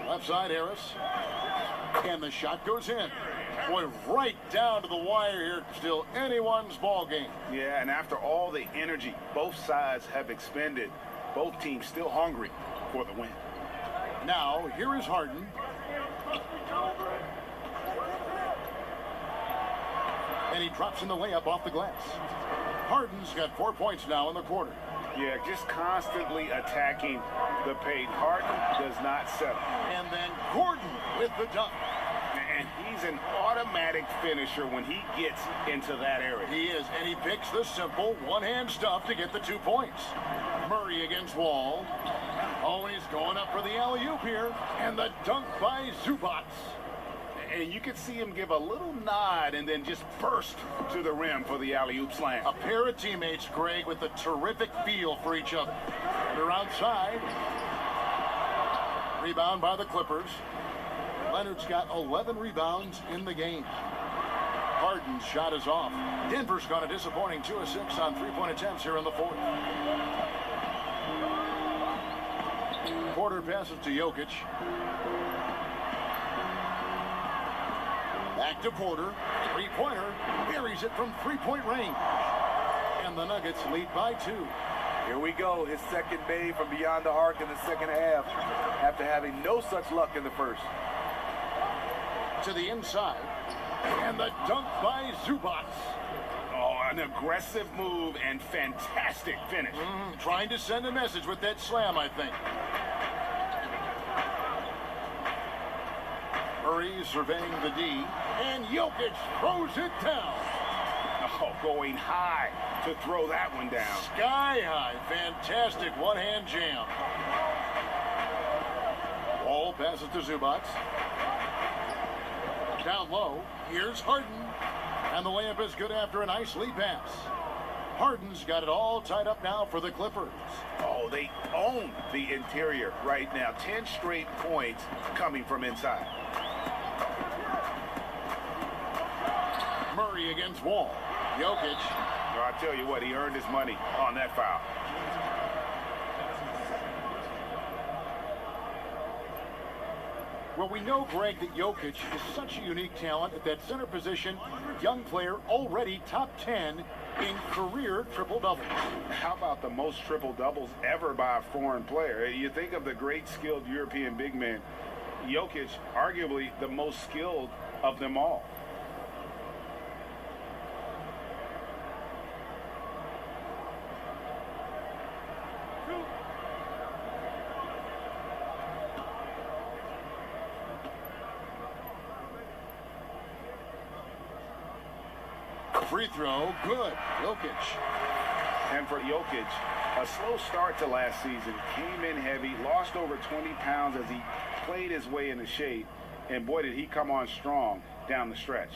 Left side, Harris. And the shot goes in. Boy, right down to the wire here. Still anyone's ball game. Yeah, and after all the energy both sides have expended Both teams still hungry for the win. Now, here is Harden. And he drops in the layup off the glass. Harden's got 4 points now in the quarter. Yeah, just constantly attacking the paint. Harden does not settle. And then Gordon with the dunk. And he's an automatic finisher when he gets into that area. He is, and he picks the simple one-hand stuff to get the 2 points. Murray against Wall. Oh, and he's going up for the alley-oop here. And the dunk by Zubac. And you could see him give a little nod and then just burst to the rim for the alley-oop slam. A pair of teammates, Greg, with a terrific feel for each other. They're outside. Rebound by the Clippers. Leonard's got 11 rebounds in the game. Harden's shot is off. Denver's got a disappointing 2 of 6 on three-point attempts here in the fourth. Porter passes to Jokic. Back to Porter. Three-pointer. Buries it from three-point range. And the Nuggets lead by 2. Here we go. His second made from beyond the arc in the second half after having no such luck in the first. To the inside. And the dunk by Zubac. Oh, an aggressive move and fantastic finish. Trying to send a message with that slam, I think. Murray surveying the D. And Jokic throws it down. Oh, going high to throw that one down. Sky high. Fantastic one-hand jam. Wall passes to Zubac. Down low. Here's Harden. And the layup is good after a nice lead pass. Harden's got it all tied up now for the Clippers. Oh, they own the interior right now. 10 straight points coming from inside. Murray against Wall. Jokic. Well, I tell you what, he earned his money on that foul. Well, we know, Greg, that Jokic is such a unique talent at that center position. Young player, already top 10 in career triple-doubles. How about the most triple-doubles ever by a foreign player? You think of the great skilled European big man. Jokic, arguably the most skilled of them all. Free throw, good. Jokic. And for Jokic, a slow start to last season, came in heavy, lost over 20 pounds as he played his way into shape, and boy, did he come on strong down the stretch.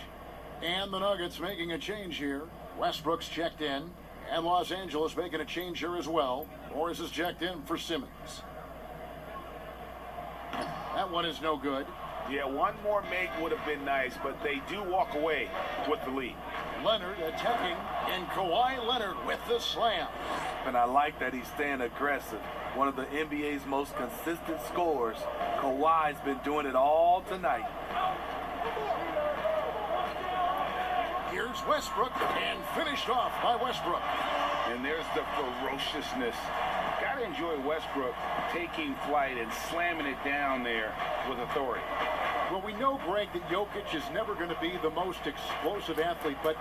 And the Nuggets making a change here. Westbrook's checked in, and Los Angeles making a change here as well. Morris is checked in for Simmons. That one is no good. Yeah, one more make would have been nice, but they do walk away with the lead. Leonard attacking, and Kawhi Leonard with the slam. And I like that he's staying aggressive. One of the NBA's most consistent scorers. Kawhi's been doing it all tonight. Here's Westbrook, and finished off by Westbrook. And there's the ferociousness. Gotta enjoy Westbrook taking flight and slamming it down there with authority. Well, we know, Greg, that Jokic is never going to be the most explosive athlete, but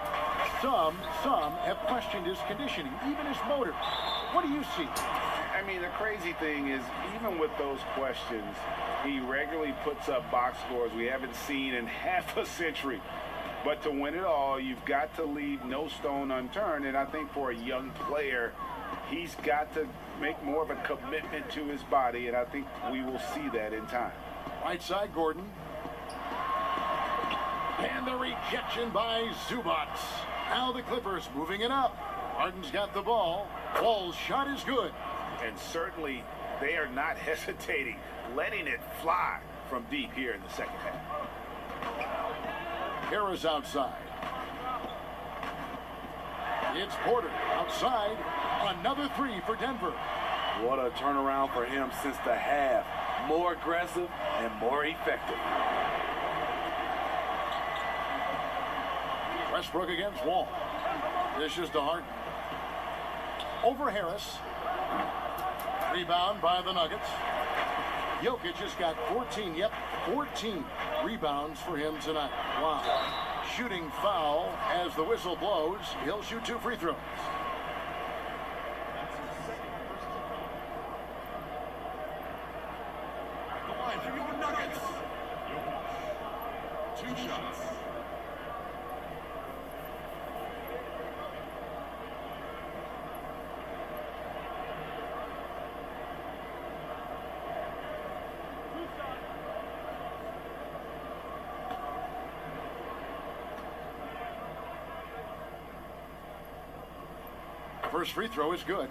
some have questioned his conditioning, even his motor. What do you see? I mean, the crazy thing is, even with those questions, he regularly puts up box scores we haven't seen in half a century. But to win it all, you've got to leave no stone unturned, and I think for a young player, he's got to make more of a commitment to his body, and I think we will see that in time. Right side, Gordon. And the rejection by Zubac. Now the Clippers moving it up. Harden's got the ball. Wall's shot is good. And certainly they are not hesitating, letting it fly from deep here in the second half. Harris outside. It's Porter outside. Another three for Denver. What a turnaround for him since the half. More aggressive and more effective. Westbrook against Wall. Dishes to Harden. Over Harris. Rebound by the Nuggets. Jokic has got 14, 14 rebounds for him tonight. Wow. Shooting foul as the whistle blows. He'll shoot 2 free throws. The line for your Nuggets. 2 shots. First free throw is good.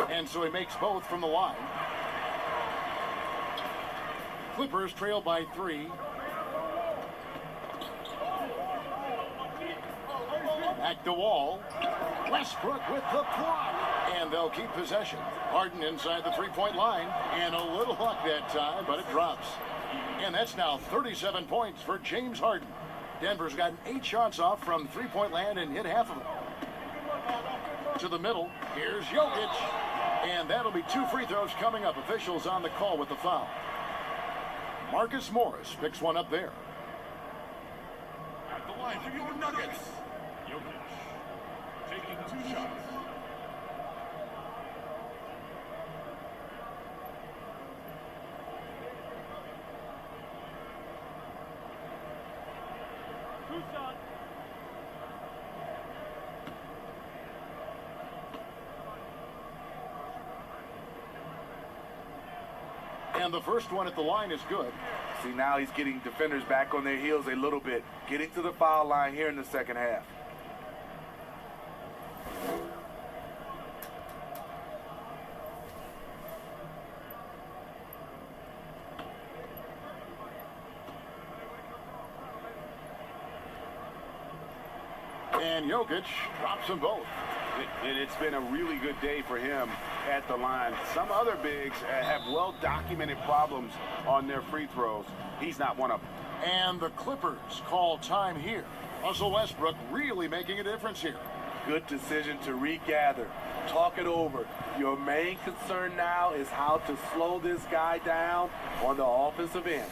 And so he makes both from the line. Clippers trail by 3. Back to Wall. Westbrook with the block. And they'll keep possession. Harden inside the three-point line. And a little luck that time, but it drops. And that's now 37 points for James Harden. Denver's gotten 8 shots off from three-point land and hit half of them. To the middle. Here's Jokic. And that'll be 2 free throws coming up. Officials on the call with the foul. Marcus Morris picks one up there. At the line for your Nuggets. Jokic taking 2 shots. And the first one at the line is good. See, now he's getting defenders back on their heels a little bit. Getting to the foul line here in the second half. And Jokic drops them both. It's been a really good day for him at the line. Some other bigs have well-documented problems on their free throws. He's not one of them. And the Clippers call time here. Russell Westbrook really making a difference here. Good decision to regather. Talk it over. Your main concern now is how to slow this guy down on the offensive end.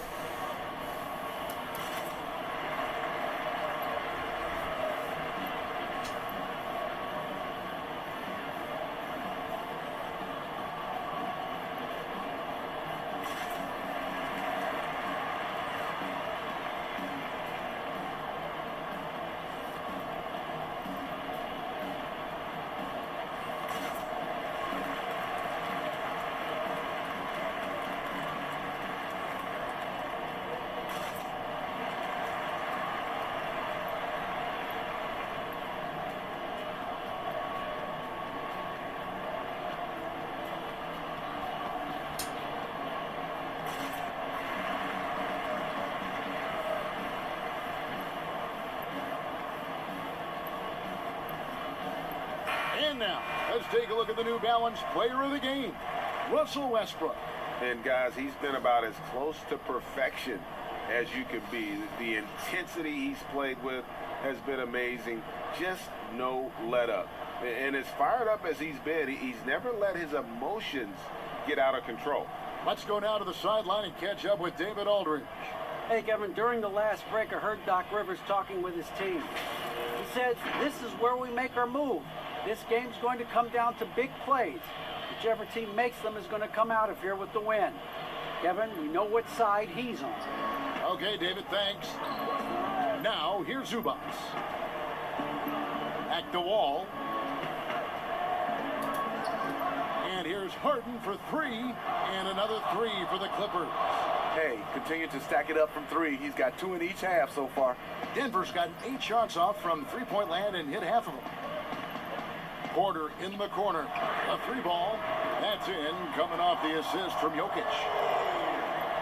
And now, let's take a look at the New Balance player of the game, Russell Westbrook. And guys, he's been about as close to perfection as you could be. The intensity he's played with has been amazing. Just no let up. And as fired up as he's been, he's never let his emotions get out of control. Let's go now to the sideline and catch up with David Aldridge. Hey, Kevin, during the last break, I heard Doc Rivers talking with his team. He said, this is where we make our move. This game's going to come down to big plays. Whichever team makes them is going to come out of here with the win. Kevin, we know what side he's on. Okay, David, thanks. Now, here's Zubas. Back to Wall. And here's Harden for 3, and another 3 for the Clippers. Hey, continue to stack it up from 3. He's got 2 in each half so far. Denver's gotten 8 shots off from three-point land and hit half of them. Porter in the corner. A 3-ball. That's in, coming off the assist from Jokic.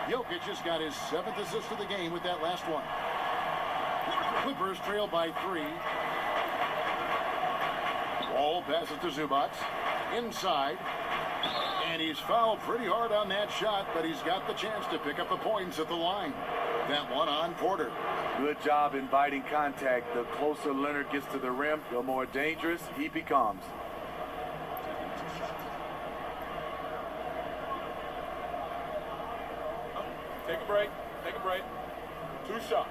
Jokic has got his 7th assist of the game with that last one. Clippers trail by 3. Wall passes to Zubac. Inside. And he's fouled pretty hard on that shot, but he's got the chance to pick up the points at the line. That one on Porter. Good job inviting contact. The closer Leonard gets to the rim, the more dangerous he becomes. Take a break. Take a break. 2 shots.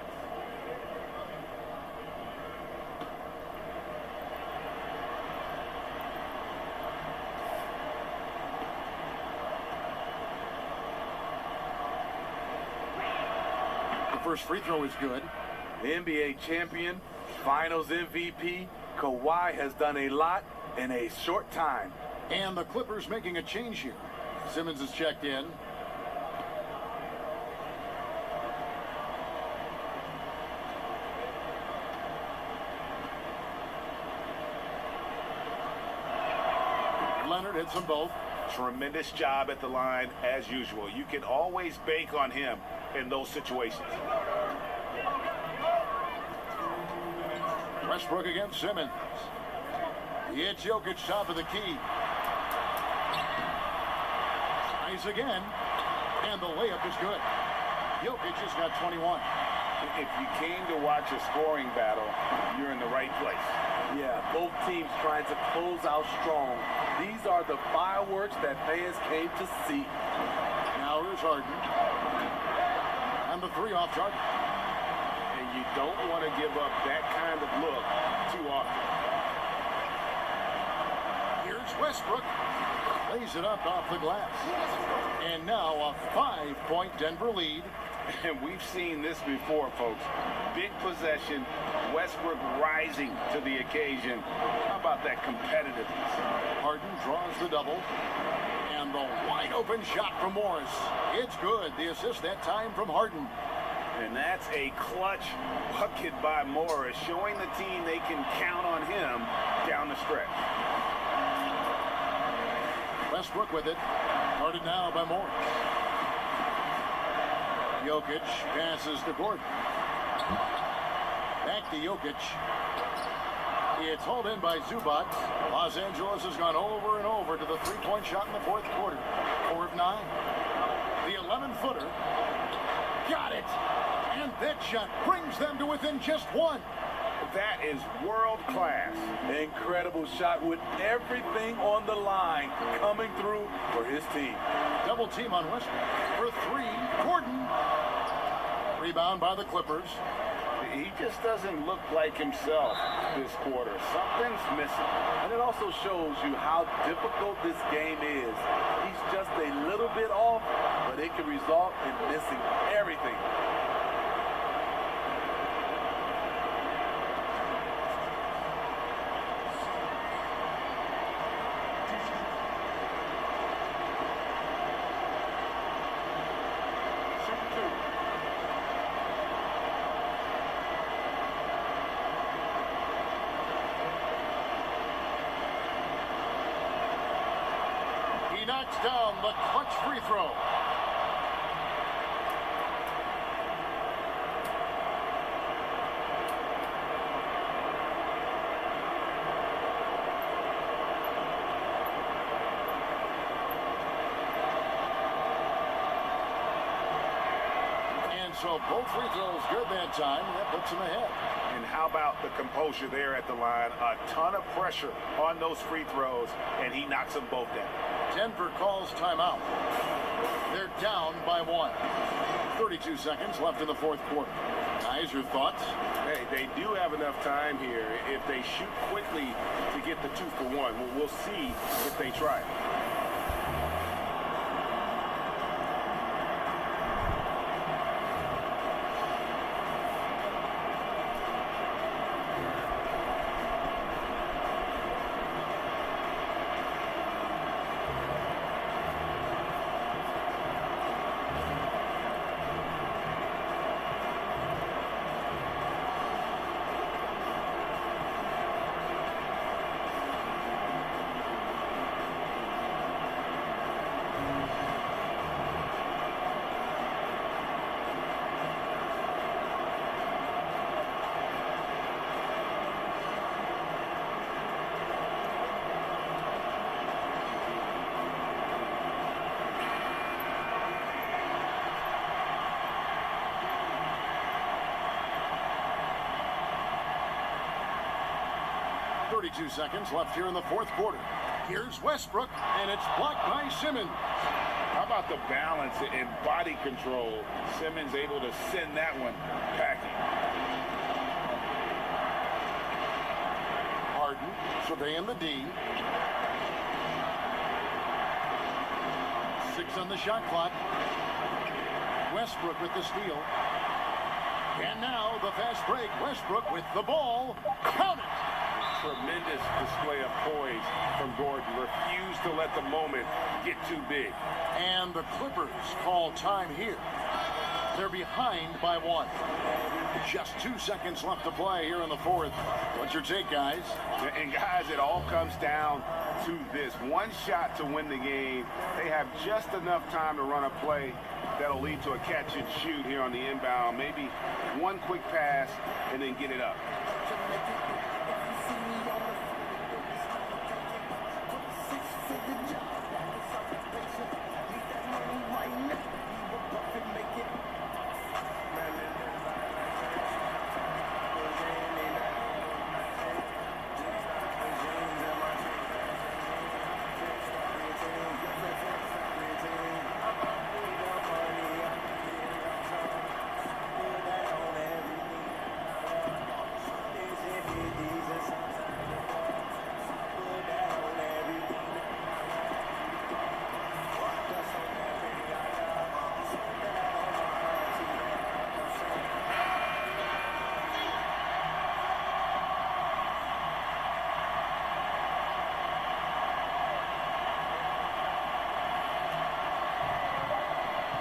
First free throw is good. The NBA champion, Finals MVP, Kawhi has done a lot in a short time. And the Clippers making a change here. Simmons is checked in. Leonard hits them both. Tremendous job at the line as usual. You can always bank on him in those situations. Westbrook against Simmons. It's Jokic top of the key. Nice again. And the layup is good. Jokic has got 21. If you came to watch a scoring battle, you're in the right place. Yeah, both teams trying to close out strong. These are the fireworks that fans came to see. Now here's Harden. And the 3 off target. And you don't want to give up that kind of look too often. Here's Westbrook. Lays it up off the glass. And now a 5-point Denver lead. And we've seen this before, folks. Big possession, Westbrook rising to the occasion. How about that competitiveness? Harden draws the double. And the wide open shot from Morris. It's good. The assist that time from Harden. And that's a clutch bucket by Morris, showing the team they can count on him down the stretch. Westbrook with it. Guarded now by Morris. Jokic passes to Gordon. Back to Jokic. It's hauled in by Zubac. Los Angeles has gone over and over to the 3-point shot in the 4th quarter. 4 of 9. The 11-footer. Got it. And that shot brings them to within just 1. That is world class. Incredible shot with everything on the line coming through for his team. Double team on Westbrook. For 3, Gordon. Rebound by the Clippers. He just doesn't look like himself this quarter. Something's missing. And it also shows you how difficult this game is. He's just a little bit off, but it can result in missing everything. Knocks down the clutch free throw. And so both free throws good that time, and that puts him ahead. And how about the composure there at the line? A ton of pressure on those free throws, and he knocks them both down. Denver calls timeout. They're down by 1. 32 seconds left in the 4th quarter. Guys, your thoughts? Hey, they do have enough time here. If they shoot quickly to get the 2 for 1, we'll see if they try it. 32 seconds left here in the fourth quarter. Here's Westbrook, and it's blocked by Simmons. How about the balance and body control? Simmons able to send that one packing. Harden surveying the D. 6 on the shot clock. Westbrook with the steal. And now the fast break. Westbrook with the ball. Count it! Tremendous display of poise from Gordon. Refused to let the moment get too big. And the Clippers call time here. They're behind by 1. Just 2 seconds left to play here in the fourth. What's your take, guys? And guys, it all comes down to this. One shot to win the game. They have just enough time to run a play that'll lead to a catch and shoot here on the inbound. Maybe one quick pass and then get it up.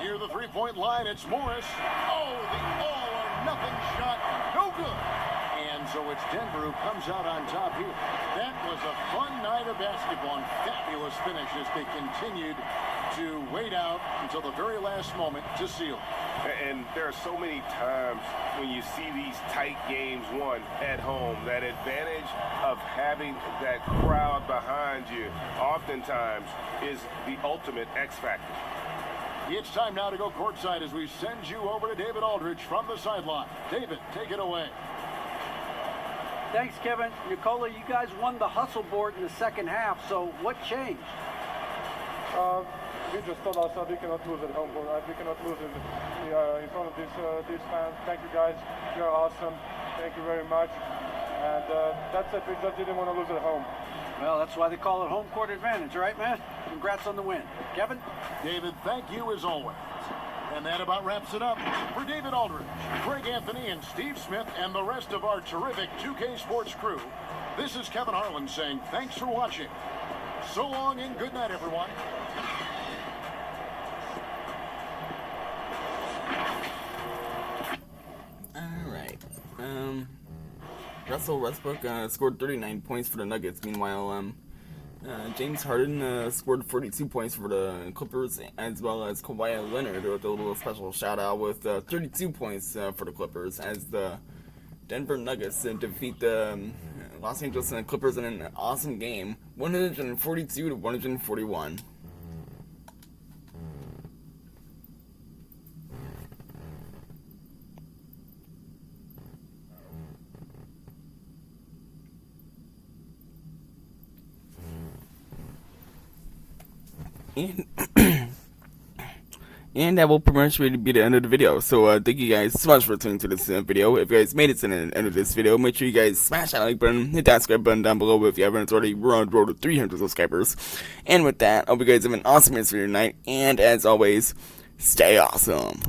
Near the three-point line, it's Morris. Oh, the all-or-nothing shot. No good. And so it's Denver who comes out on top here. That was a fun night of basketball and fabulous finish as they continued to wait out until the very last moment to seal. And there are so many times when you see these tight games won at home, that advantage of having that crowd behind you oftentimes is the ultimate X factor. It's time now to go courtside as we send you over to David Aldridge from the sideline. David, take it away. Thanks, Kevin. Nikola, you guys won the hustle board in the second half, so what changed? We just told ourselves we cannot lose at home. We cannot lose in front of these fans. Thank you, guys. You're awesome. Thank you very much. And that's it. We just didn't want to lose at home. Well, that's why they call it home court advantage, right, man? Congrats on the win. Kevin? David, thank you as always. And that about wraps it up. For David Aldridge, Greg Anthony, and Steve Smith, and the rest of our terrific 2K Sports crew, this is Kevin Harlan saying thanks for watching. So long and good night, everyone. Alright. Russell Westbrook scored 39 points for the Nuggets. Meanwhile, James Harden scored 42 points for the Clippers, as well as Kawhi Leonard with a little special shout out with 32 points for the Clippers, as the Denver Nuggets defeat the Los Angeles Clippers in an awesome game, 142 to 141. And that will pretty much be the end of the video. So thank you guys so much for tuning to this video. If you guys made it to the end of this video, make sure you guys smash that like button, hit that subscribe button down below if you haven't already. We're on the road to 300 subscribers. And with that, I hope you guys have an awesome rest of your night. And as always, stay awesome.